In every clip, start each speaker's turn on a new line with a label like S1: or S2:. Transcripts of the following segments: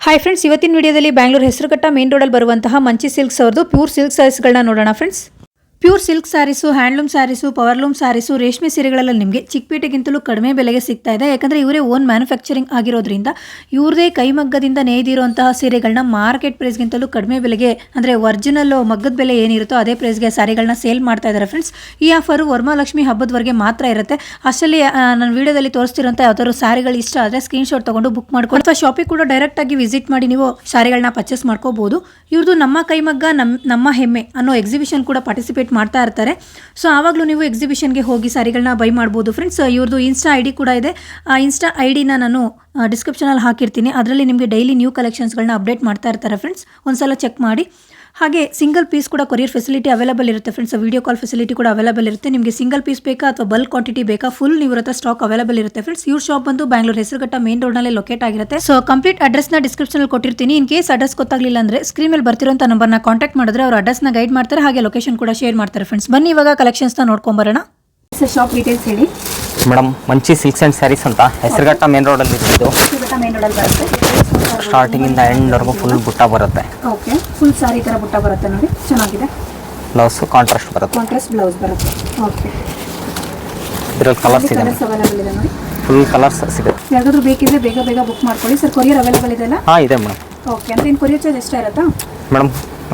S1: Hi friends, ಇವತ್ತಿನ ವಿಡಿಯೋದಲ್ಲಿ Bangalore Hesaraghatta main ರೋಡಲ್ಲಿ ಬರುವಂತಹ ಮಂಚಿ ಸಿಲ್ಕ್ಸ್ ಅವ್ರದ್ದು ಪ್ಯೂರ್ ಸಿಲ್ಕ್ ಸ್ಯಾರೀಸ್ಗಳನ್ನ ನೋಡೋಣ friends. Pure silk sarees, handloom sarees, powerloom sarees, ರೇಷ್ಮೆ ಸೀರೆಗಳೆಲ್ಲ ನಿಮಗೆ ಚಿಕ್ಕಪೇಟೆಗಿಂತಲೂ ಕಡಿಮೆ ಬೆಲೆಗೆ ಸಿಗ್ತಾ ಇದೆ. ಯಾಕಂದರೆ ಇವರೇ ಓನ್ ಮ್ಯಾನುಫ್ಯಾಕ್ಚರಿಂಗ್ ಆಗಿರೋದ್ರಿಂದ ಇವ್ರದೇ ಕೈಮಗ್ಗದಿಂದ ನೇಯ್ದಿರುವಂತಹ ಸೀರೆಗಳನ್ನ ಮಾರ್ಕೆಟ್ ಪ್ರೈಸ್ಗಿಂತಲೂ ಕಡಿಮೆ ಬೆಲೆಗೆ, ಅಂದರೆ ಒರಿಜಿನಲ್ ಮಗ್ಗದ ಬೆಲೆ ಏನಿರುತ್ತೋ ಅದೇ ಪ್ರೈಸ್ಗೆ ಸ್ಯಾರಿಗಳನ್ನ ಸೇಲ್ ಮಾಡ್ತಾ ಇದ್ದಾರೆ ಫ್ರೆಂಡ್ಸ್. ಈ ಆಫರು ವರಮಹಾಲಕ್ಷ್ಮಿ ಹಬ್ಬದವರೆಗೆ ಮಾತ್ರ ಇರುತ್ತೆ. ಅಷ್ಟರಲ್ಲಿ ನಾನು ವಿಡಿಯೋದಲ್ಲಿ ತೋರಿಸ್ತಿರೋಂಥ ಯಾವ್ದಾದ್ರು ಸ್ಯಾರಿಗಳು ಇಷ್ಟ ಆದರೆ ಸ್ಕ್ರೀನ್ಶಾಟ್ ತೊಗೊಂಡು ಬುಕ್ ಮಾಡ್ಕೊಂಡು ಅಥವಾ ಶಾಪಿಗೆ ಕೂಡ ಡೈರೆಕ್ಟಾಗಿ ವಿಸಿಟ್ ಮಾಡಿ ನೀವು ಸ್ಯಾರಿಗಳನ್ನ ಪರ್ಚೇಸ್ ಮಾಡ್ಕೋಬಹುದು. ಇವ್ರದ್ದು ನಮ್ಮ ಕೈಮಗ್ಗ ನಮ್ಮ ಹೆಮ್ಮೆ ಅನ್ನೋ ಎಕ್ಸಿಬಿಷನ್ ಕೂಡ ಪಾರ್ಟಿಸಿಪೇಟ್ ಮಾಡ್ತಾ ಇರ್ತಾರೆ. ಸೊ ಆವಾಗಲೂ ನೀವು ಎಕ್ಸಿಬಿಷನ್ಗೆ ಹೋಗಿ ಸ್ಯಾರಿಗಳನ್ನ ಬೈ ಮಾಡ್ಬೋದು ಫ್ರೆಂಡ್ಸ್. ಇವ್ರದ್ದು ಇನ್ಸ್ಟಾ ಐ ಡಿ ಕೂಡ ಇದೆ. ಆ ಇನ್ಸ್ಟಾ ಐ ಡಿನ ನಾನು ಡಿಸ್ಕ್ರಿಪ್ಷನಲ್ಲಿ ಹಾಕಿರ್ತೀನಿ. ಅದರಲ್ಲಿ ನಿಮಗೆ ಡೈಲಿ ನ್ಯೂ ಕಲೆಕ್ಷನ್ಸ್ಗಳನ್ನ ಅಪ್ಡೇಟ್ ಮಾಡ್ತಾ ಇರ್ತಾರೆ ಫ್ರೆಂಡ್ಸ್. ಒಂದ್ಸಲ ಚೆಕ್ ಮಾಡಿ. ಹಾಗೆ ಸಿಂಗಲ್ ಪೀಸ್ ಕೂಡ ಕೊರಿಯರ್ ಫೆಸಿಲಿಟಿ ಅವೈಲೇಬಲ್ ಇರುತ್ತೆ ಫ್ರೆಂಡ್ಸ್. ವಿಡಿಯೋ ಕಾಲ್ ಫೆಸಿಲಿಟಿ ಕೂಡ ಅವೈಲೇಬಲ್ ಇರುತ್ತೆ. ನಿಮಗೆ ಸಿಂಗಲ್ ಪೀಸ್ ಬೇಕಾ ಅಥವಾ ಬಲ್ಕ್ ಕ್ವಾಂಟಿಟಿ ಬೇಕಾ, ಫುಲ್ ಇವ್ರ ಹತ್ರ ಸ್ಟಾಕ್ ಅವೈಲೇಬಲ್ ಇರುತ್ತೆ ಫ್ರೆಂಡ್ಸ್. ಇವ್ರ ಶಾಪ್ ಬಂದು ಬ್ಯಾಂಗ್ಳೂರು ಹೆಸರುಘಟ್ಟ ಮೇನ್ ರೋಡ್ನಲ್ಲಿ ಲೊಕೇಟ್ ಆಗಿರುತ್ತೆ. ಸೊ ಕಂಪ್ಲೀಟ್ ಅಡ್ರೆಸ್ನ ಡಿಸ್ಕ್ರಿಪ್ಷನಲ್ಲಿ ಕೊಟ್ಟಿರ್ತೀನಿ. ಇನ್ ಕೇಸ್ ಅಡ್ರೆಸ್ ಗೊತ್ತಾಗಲಿಲ್ಲ ಅಂದರೆ ಸ್ಕ್ರೀನ್ ಮೇಲೆ ಬರ್ತಿರೋಂಥ ನಂಬರ್ನ ಕಾಂಟ್ಯಾಕ್ಟ್ ಮಾಡಿದ್ರೆ ಅವ್ರ ಅಡ್ರೆಸ್ನ ಗೈಡ್ ಮಾಡ್ತಾರೆ, ಹಾಗೆ ಲೊಕೇಶನ್ ಕೂಡ ಶೇರ್ ಮಾಡ್ತಾರೆ ಫ್ರೆಂಡ್ಸ್. ಬನ್ನಿ ಇವಾಗ ಕಲೆಕ್ಷನ್ಸ್ನ ನೋಡ್ಕೊಂಬರೋಣ. ಸರ್ ಶಾಪ್ ಡೀಟೇಲ್ಸ್ ಹೇಳಿ
S2: madam. Manchi silks and sarees ಅಂತ ಹೆಸರುಘಟ್ಟ ಮೇನ್ ರೋಡಲ್ಲಿ ಇರೋದು.
S1: ಮೇನ್ ರೋಡಲ್ಲಿ ಬರುತ್ತೆ.
S2: ಸ್ಟಾರ್ಟಿಂಗಿಂದ ಎಂಡ್ವರೆಗೂ ಫುಲ್ ಬುಟ್ಟ ಬರುತ್ತೆ.
S1: ಓಕೆ, ಫುಲ್ ಸಾರಿ ಥರ ಬುಟ್ಟ ಬರುತ್ತೆ ನೋಡಿ, ಚೆನ್ನಾಗಿದೆ.
S2: ಬ್ಲೌಸು ಕಾಂಟ್ರಾಸ್ಟ್ ಬರುತ್ತೆ.
S1: ಕಾಂಟ್ರಾಸ್ಟ್ ಬ್ಲೌಸ್ ಬರುತ್ತೆ. ಓಕೆ,
S2: ಇದರಲ್ಲಿ ಕಲರ್ಸ್ ಇದೆ,
S1: ಅವೈಲೇಬಲ್ ಇದೆ ನೋಡಿ.
S2: ಫುಲ್ ಕಲರ್ಸ್ ಸಿಗುತ್ತೆ.
S1: ಯಾವ್ದಾದ್ರು ಬೇಕಿದ್ರೆ ಬೇಗ ಬೇಗ ಬುಕ್ ಮಾಡ್ಕೊಳ್ಳಿ ಸರ್. ಕೊರಿಯರ್ ಅವೈಲೇಬಲ್ ಇದೆ ಅಲ್ಲ?
S2: ಹಾಂ ಇದೆ ಮೇಡಮ್.
S1: ಓಕೆ, ಅಂದ್ರೆ ಇನ್ನು ಕೊರಿಯರ್ ಚಾರ್ಜ್ ಎಷ್ಟೇ ಇರುತ್ತಾ
S2: ಮೇಡಮ್?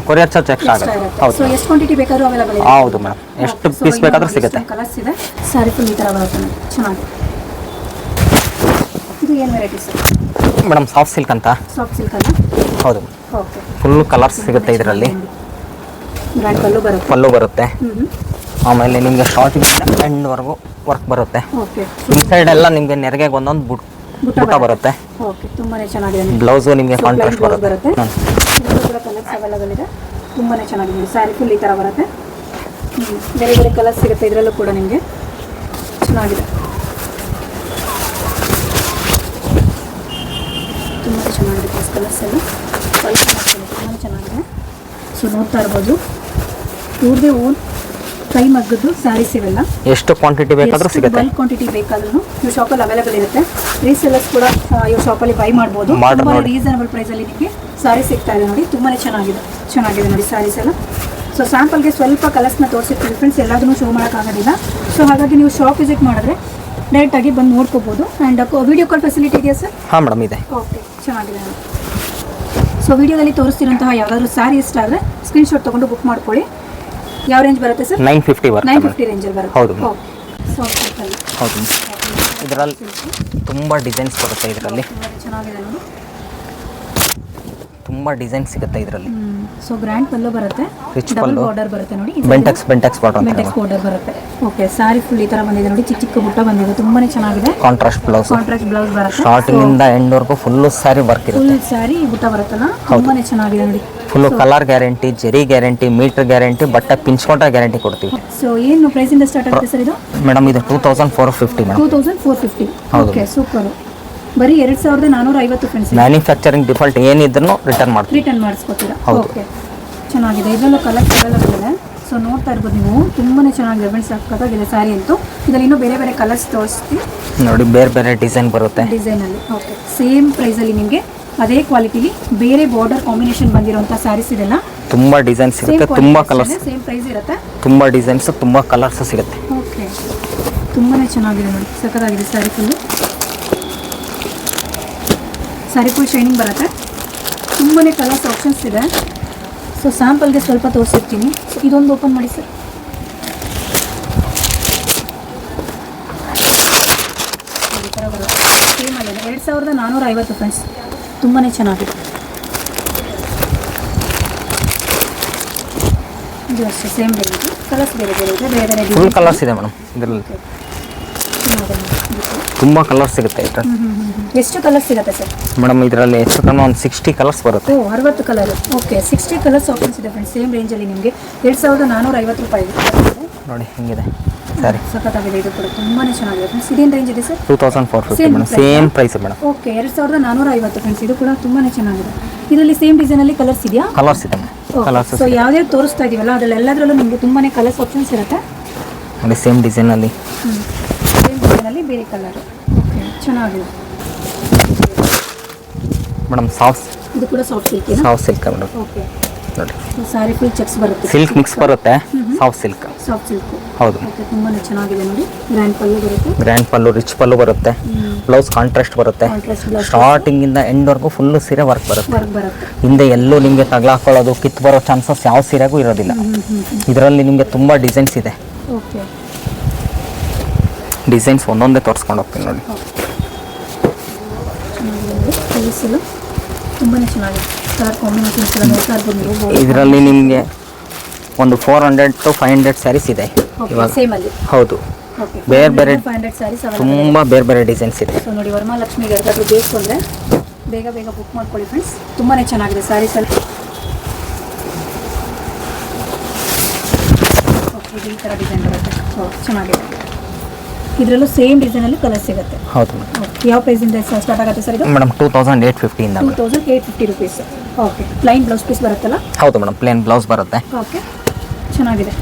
S2: ಕೊರಿಯರ್ ಚಾರ್ಜ್ ಎಕ್ಸ್ಟ್ರಾ ಆಗುತ್ತೆ. ಹೌದು.
S1: ಸೊ ಎಷ್ಟು ಕ್ವಾಂಟಿಟಿ ಬೇಕಾದ್ರೂ ಅವೈಲೇಬಲ್ ಇದೆ?
S2: ಹೌದು ಮೇಡಮ್, ಎಷ್ಟು ಪೀಸ್ ಬೇಕಾದ್ರೂ ಸಿಗುತ್ತೆ.
S1: ಕಲರ್ಸ್ ಇದೆ. ಸಾರಿ ಫುಲ್ ಈ ಥರ ಬರುತ್ತೆ ನೋಡಿ, ಚೆನ್ನಾಗಿದೆ. ಇದು ಏನು variety sir?
S2: Madam soft silk ಅಂತ.
S1: ಸಾಫ್ಟ್ ಸಿಲ್ಕ್ ಅಲ್ಲ?
S2: ಹೌದು.
S1: ಓಕೆ,
S2: ಫುಲ್ ಕಲರ್ಸ್ ಸಿಗುತ್ತೆ ಇದರಲ್ಲಿ.
S1: ಗ್ರ್ಯಾಂಡ್
S2: ಪಲ್ಲು ಬರುತ್ತೆ. ಆಮೇಲೆ ನಿಮಗೆ ಸ್ಟಾರ್ಟಿಂಗ್ ಎಂಡ್ವರೆಗೂ ವರ್ಕ್ ಬರುತ್ತೆ.
S1: ಓಕೆ,
S2: ಇನ್ಸೈಡ್ ಎಲ್ಲ ನಿಮಗೆ ನೆರಿಗೆಗೆ ಒಂದೊಂದು ಬುಟ್ಟ ಬರುತ್ತೆ.
S1: ಓಕೆ, ತುಂಬಾನೇ ಚೆನ್ನಾಗಿದೆ.
S2: ಬ್ಲೌಸು ನಿಮಗೆ ಕಾಂಟ್ರಾಸ್ಟ್ ಬರುತ್ತೆ.
S1: ಇದರಲ್ಲೂ ಕೂಡ ಕಲರ್ಸ್ ಅವೈಲೇಬಲ್ ಇದೆ. ತುಂಬಾನೇ ಚೆನ್ನಾಗಿದೆ. ಸ್ಯಾರಿ ಫುಲ್ ಈ ಥರ ಬರುತ್ತೆ. ಬೇರೆ ಬೇರೆ ಕಲರ್ಸ್ ಸಿಗುತ್ತೆ ಇದರಲ್ಲೂ ಕೂಡ ನಿಮಗೆ, ಚೆನ್ನಾಗಿದೆ. ತುಂಬಾ ಚೆನ್ನಾಗಿದೆ ಕಲರ್ಸ್ ಎಲ್ಲ. ತುಂಬಾ ಚೆನ್ನಾಗಿದೆ. ಸೊ ನೋಡ್ತಾ ಇರ್ಬೋದು, ಇವ್ರದೇ ಓನ್ ಕೈ ಮಗ್ಗದ್ದು ಸ್ಯಾರೀಸ್ ಇವೆಲ್ಲ.
S2: ಎಷ್ಟು ಕ್ವಾಂಟಿಟಿ ಬೇಕಾದರೂ ಸಿಗುತ್ತೆ.
S1: ಬಲ್ಕ್ ಕ್ವಾಂಟಿಟಿ ಬೇಕಾದ್ರೂ ಇವ್ರ ಶಾಪಲ್ಲಿ ಅವೈಲೇಬಲ್ ಇರುತ್ತೆ. ರೀಸೇಲರ್ಸ್ ಕೂಡ ಇವ್ರ ಶಾಪಲ್ಲಿ ಬೈ ಮಾಡ್ಬೋದು. ರೀಸನಬಲ್ ಪ್ರೈಸಲ್ಲಿ ನಿಮಗೆ ಸ್ಯಾರಿ ಸಿಗ್ತಾ ಇದೆ ನೋಡಿ. ತುಂಬಾ ಚೆನ್ನಾಗಿದೆ ನೋಡಿ ಸ್ಯಾರೀಸ್ ಎಲ್ಲ. ಸೊ ಸ್ಯಾಂಪಲ್ಗೆ ಸ್ವಲ್ಪ ಕಲರ್ಸ್ನ ತೋರಿಸಿರ್ತೀವಿ ಫ್ರೆಂಡ್ಸ್, ಎಲ್ಲದನ್ನೂ ಶೋ ಮಾಡೋಕ್ಕಾಗೋದಿಲ್ಲ. ಸೊ ಹಾಗಾಗಿ ನೀವು ಶಾಪ್ ವಿಸಿಟ್ ಮಾಡಿದ್ರೆ ಡೈರೆಕ್ಟಾಗಿ ಬಂದು ನೋಡ್ಕೋಬೋದು. ಆ್ಯಂಡ್ ವಿಡಿಯೋ ಕಾಲ್ ಫೆಸಿಲಿಟಿ ಇದೆಯಾ ಸರ್?
S2: ಹಾಂ ಮೇಡಮ್ ಇದೆ.
S1: ಓಕೆ, ಚೆನ್ನಾಗಿದೆ. ಸೊ ವಿಡಿಯೋದಲ್ಲಿ ತೋರಿಸ್ತಿರೋಂತಹ ಯಾವುದಾದ್ರೂ ಸ್ಯಾರಿ ಇಷ್ಟ ಆದರೆ ಸ್ಕ್ರೀನ್ಶಾಟ್ ತೊಗೊಂಡು ಬುಕ್ ಮಾಡ್ಕೊಳ್ಳಿ. ಯಾವ ರೇಂಜ್ ಬರುತ್ತೆ ಸರ್?
S2: 950 ಬರುತ್ತೆ.
S1: 950 ರೇಂಜಲ್ಲಿ ಬರುತ್ತೆ.
S2: ಹೌದು.
S1: ಹೌದು.
S2: ಇದರಲ್ಲಿ ತುಂಬ ಡಿಸೈನ್ಸ್ ಬರುತ್ತೆ. ಇದರಲ್ಲಿ
S1: ಚೆನ್ನಾಗಿದೆ ನೋಡಿ,
S2: ತುಂಬ ಡಿಸೈನ್ ಸಿಗುತ್ತೆ ಇದರಲ್ಲಿ.
S1: ಸೊ ಗ್ರ್ಯಾಂಡ್ ಪಲ್ಲು ಬರುತ್ತೆ, ಡಬಲ್ ಬಾರ್ಡರ್ ಬರುತ್ತೆ ನೋಡಿ.
S2: ಬೆಂಟೆಕ್ಸ್
S1: ಬಾರ್ಡರ್ ಬರುತ್ತೆ. ಓಕೆ, ಸಾರಿ ಫುಲ್ ಈ ತರ ಬಂದಿದೆ ನೋಡಿ, ಚಿಕ್ಕ ಚಿಕ್ಕ ಬುಟ್ಟ ಬಂದಿದೆ, ತುಂಬಾನೇ ಚೆನ್ನಾಗಿದೆ.
S2: ಕಾಂಟ್ರಾಸ್ಟ್ ಬ್ಲೌಸ್
S1: ಬರುತ್ತೆ.
S2: ಸ್ಟಾರ್ಟಿಂಗ್ ಇಂದ ಎಂಡ್ ವರೆಗೂ ಫುಲ್ ಸಾರಿ ವರ್ಕ್ ಇರುತ್ತೆ.
S1: ಫುಲ್ ಸಾರಿ ಬುಟ್ಟ ಬರುತ್ತಲ್ಲ, ತುಂಬಾನೇ ಚೆನ್ನಾಗಿದೆ ನೋಡಿ.
S2: Full colour guarantee, zari guarantee, metre guarantee, ಬಟ್ಟೆ ಪಿಂಚ್ಕೊಂಡ್ರೆ ಗ್ಯಾರಂಟಿ ಕೊಡ್ತೀವಿ.
S1: ಸೊ ಏನು ಪ್ರೈಸ್ ಇಂದ ಸ್ಟಾರ್ಟ್ ಆಗುತ್ತೆ ಸರ್ ಇದು?
S2: ಮೇಡಮ್ ಇದು 2450 ಮೇಡಮ್.
S1: 2450. Okay, super. ಬರೀ 2450 ಫ್ರೆಂಡ್ಸ್.
S2: ಮ್ಯಾನುಫ್ಯಾಕ್ಚರಿಂಗ್ ಡಿಫಾಲ್ಟ್ ಏನಿದ್ರು ರಿಟರ್ನ್
S1: ಮಾಡಿಸ್ಕೊತೀರಾ? ಓಕೆ, ಚೆನ್ನಾಗಿದೆ. ಇದರಲ್ಲೂ ಕಲರ್ ಅವೈಲೇಬಲ್ ಇದೆ. ಸೊ ನೋಡ್ತಾ ಇರ್ಬೋದು ನೀವು, ತುಂಬಾನೇ ಚೆನ್ನಾಗಿದೆ ಫ್ರೆಂಡ್ಸ್, ಸಕ್ಕತ್ತಾಗಿದೆ ಸ್ಯಾರಿ ಅಂತೂ. ಇದರಲ್ಲಿ ಇನ್ನೂ ಬೇರೆ ಬೇರೆ ಕಲರ್ಸ್ ತೋರಿಸ್ತೀವಿ
S2: ನೋಡಿ, ಬೇರೆ ಬೇರೆ ಡಿಸೈನ್ ಬರುತ್ತೆ.
S1: ಡಿಸೈನಲ್ಲಿ ಓಕೆ, ಸೇಮ್ ಪ್ರೈಸಲ್ಲಿ ನಿಮಗೆ ಅದೇ ಕ್ವಾಲಿಟಿಲಿ ಬೇರೆ ಬಾರ್ಡರ್ ಕಾಂಬಿನೇಷನ್ ಬಂದಿರುವಂಥ ಸ್ಯಾರೀಸ್ ಇದೆಲ್ಲ.
S2: ತುಂಬಾ ಡಿಸೈನ್ಸ್ ಸಿಗುತ್ತೆ, ತುಂಬಾ ಕಲರ್ಸ್,
S1: ಸೇಮ್ ಪ್ರೈಸ್ ಇರುತ್ತೆ.
S2: ತುಂಬಾ ಡಿಸೈನ್ಸ್, ತುಂಬಾ ಕಲರ್ಸ್ ಸಿಗುತ್ತೆ.
S1: ಓಕೆ, ತುಂಬಾನೇ ಚೆನ್ನಾಗಿದೆ ನೋಡಿ, ಸಕ್ಕತ್ತಾಗಿದೆ sari full. Sari full shining ಬರುತ್ತೆ. ತುಂಬಾನೇ ಕಲರ್ಸ್ ಆಪ್ಷನ್ಸ್ ಇದೆ. ಸೊ ಸ್ಯಾಂಪಲ್ಗೆ ಸ್ವಲ್ಪ ತೋರಿಸಿರ್ತೀನಿ. ಸೊ ಇದೊಂದು ಓಪನ್ ಮಾಡಿ ಸರ್. ಈ ಥರ ಬರುತ್ತೆ. ಸೇಮ್ ಆಗಿದೆ, 2450 ಫ್ರೆಂಡ್ಸ್. ತುಂಬಾ ಚೆನ್ನಾಗಿದೆ. ಇದು ಅಷ್ಟೇ ಸೇಮ್ ರೇಂಜ್. ಕಲರ್ಸ್ ಬೇರೆ ಬೇರೆ ಇದೆ, ಬೇರೆ ಬೇರೆ
S2: ಫುಲ್ ಕಲರ್ಸ್ ಇದೆ ಮೇಡಮ್ ಇದರಲ್ಲಿ. ತುಂಬ ಕಲರ್ಸ್ ಸಿಗುತ್ತೆ ಇದರಲ್ಲಿ.
S1: ಎಷ್ಟು ಕಲರ್ಸ್ ಸಿಗುತ್ತೆ ಸರ್
S2: ಮೇಡಮ್? ಇದರಲ್ಲಿ ಹೆಚ್ಚು ಕಮ್ಮಿ ಒಂದು 60 ಕಲರ್ಸ್ ಬರುತ್ತೆ.
S1: 60 ಕಲರ್. ಓಕೆ, 60 ಕಲರ್ಸ್ ಆಪ್ಷನ್ಸ್ ಇದೆ ಫ್ರೆಂಡ್ಸ್. ಸೇಮ್ ರೇಂಜಲ್ಲಿ ನಿಮಗೆ 2450 ರೂಪಾಯಿ
S2: ನೋಡಿ, ಹಿಂಗಿದೆ ಸರಿ.
S1: ಸಖತ್ತಾಗಿದೆ. ಇದು ಕೂಡ ತುಂಬಾ ಚೆನ್ನಾಗಿದೆ ಫ್ರೆಂಡ್ಸ್. ಇದೇನು ರೇಂಜ್ ಇದೆ sir?
S2: 2450 madam, same price madam.
S1: Okay, 2450 friends. ಇದು ಕೂಡ ತುಂಬಾ ಚೆನ್ನಾಗಿದೆ. ಇದರಲ್ಲಿ ಸೇಮ್ ಡಿಸೈನಲ್ಲಿ ಕಲರ್ಸ್ ಇದೆಯಾ?
S2: ಕಲರ್ಸ್ ಇದೆ ಕಲರ್ಸ್.
S1: ಸೊ ಯಾವ್ಯಾವ ತೋರಿಸ್ತಾ ಇದೀವಲ್ಲ ಅದರಲ್ಲಿ ಎಲ್ಲದರಲ್ಲೂ ನಿಮಗೆ ತುಂಬಾನೇ ಕಲರ್ಸ್ ಆಪ್ಷನ್ಸ್ ಇರುತ್ತೆ
S2: ನೋಡಿ. ಸೇಮ್ ಡಿಸೈನಲ್ಲಿ,
S1: ಸೇಮ್ ಡಿಸೈನಲ್ಲಿ ಬೇರೆ ಕಲರ್. ಓಕೆ, ಚೆನ್ನಾಗಿದೆ.
S2: ಮೇಡಮ್ ಸಾಫ್ಟ್
S1: ಇದು ಕೂಡ ಸಾಫ್ಟ್ ಸಿಲ್ಕ್
S2: ಮೇಡಮ್.
S1: ಓಕೆ.
S2: ನೋಡಿ
S1: ಸ್ಯಾರಿ ಫುಲ್ ಚೆಕ್ಸ್ ಬರುತ್ತೆ,
S2: ಸಿಲ್ಕ್ ಮಿಕ್ಸ್ ಬರುತ್ತೆ, ಸಾಫ್ಟ್ ಸಿಲ್ಕ್.
S1: ಸಾಫ್ಟ್ ಸಿಲ್ಕ್
S2: ಹೌದು.
S1: ಓಕೆ, ತುಂಬಾನೇ ಚೆನ್ನಾಗಿದೆ ನೋಡಿ. ಗ್ರ್ಯಾಂಡ್ ಪಲ್ಲು ಬರುತ್ತೆ,
S2: ಗ್ರ್ಯಾಂಡ್ ಪಲ್ಲು, ರಿಚ್ ಪಲ್ಲು ಬರುತ್ತೆ, ಬ್ಲೌಸ್ ಕಾಂಟ್ರಾಸ್ಟ್ ಬರುತ್ತೆ.
S1: ಕಾಂಟ್ರಾಸ್ಟ್ ಬ್ಲೌಸ್
S2: ಸ್ಟಾರ್ಟಿಂಗ್ ಇಂದ ಎಂಡ್ ವರ್ಗು ಫುಲ್ ಸೀರೆ ವರ್ಕ್ ಬರುತ್ತೆ.
S1: ವರ್ಕ್ ಬರುತ್ತೆ.
S2: ಹಿಂದೆ ಎಲ್ಲೂ ನಿಮಗೆ ತಗ್ಲಾಕೊಳ್ಳೋದು ಕಿತ್ತು ಬರೋ ಚಾನ್ಸಸ್ ಯಾವ ಸೀರೆಗೂ ಇರೋದಿಲ್ಲ. ಇದರಲ್ಲಿ ನಿಮಗೆ ತುಂಬ ಡಿಸೈನ್ಸ್ ಇದೆ.
S1: ಓಕೆ.
S2: ಡಿಸೈನ್ಸ್ ಒಂದೊಂದೇ ತೋರಿಸ್ಕೊಂಡು ಹೋಗ್ತೀನಿ ನೋಡಿ.
S1: ಪೀಸಲು ತುಂಬಾನೇ ಚೆನ್ನಾಗಿದೆ. ಕಲರ್ ಕಾಂಬಿನೇಷನ್ಸ್ ಎಲ್ಲ ನೋಡ್ತಾ ಇರ್ಬೋದು ನೀವು.
S2: ಇದರಲ್ಲಿ ನಿಮಗೆ ಒಂದು 400 to 500 ಸ್ಯಾರೀಸ್ ಇದೆ ಇವಾಗ.
S1: ಸೇಮ್ ಅಲ್ಲಿ.
S2: ಹೌದು,
S1: ಓಕೆ.
S2: ಬೇರೆ ಬೇರೆ
S1: 500 ಸ್ಯಾರೀಸ್
S2: ತುಂಬ ಬೇರೆ ಬೇರೆ ಡಿಸೈನ್ಸ್ ಇದೆ.
S1: ಸೊ ನೋಡಿ, ವರಮಹಾಲಕ್ಷ್ಮಿಗೆ ಯಾರಿಗಾದ್ರೂ ಬೇಕು ಅಂದರೆ ಬೇಗ ಬೇಗ ಬುಕ್ ಮಾಡ್ಕೊಳ್ಳಿ ಫ್ರೆಂಡ್ಸ್. ತುಂಬಾನೇ ಚೆನ್ನಾಗಿದೆ ಸ್ಯಾರೀಸ್ ಎಲ್ಲ. ಓಕೆ, ಈ ಥರ ಡಿಸೈನ್ ಬರುತ್ತೆ. ಸೊ ಚೆನ್ನಾಗಿದೆ. ಇದರಲ್ಲೂ ಸೇಮ್ ಡಿಸೈನಲ್ಲಿ ಕಲರ್ ಸಿಗುತ್ತೆ.
S2: ಹೌದು ಮೇಡಮ್.
S1: ಓಕೆ. ಯಾವ ಪ್ರೈಸಿಂದ ಸ್ಟಾರ್ಟ್ ಆಗುತ್ತೆ ಸರ್ ಇದು?
S2: ಮೇಡಮ್ 2850 ಇಂದ.
S1: 2850 rupees. Okay. Plain blouse piece ಬರುತ್ತಲ್ಲ?
S2: ಹೌದು ಮೇಡಮ್, ಪ್ಲೇನ್ ಬ್ಲೌಸ್ ಬರುತ್ತೆ.
S1: ಓಕೆ, ಚೆನ್ನಾಗಿದೆ.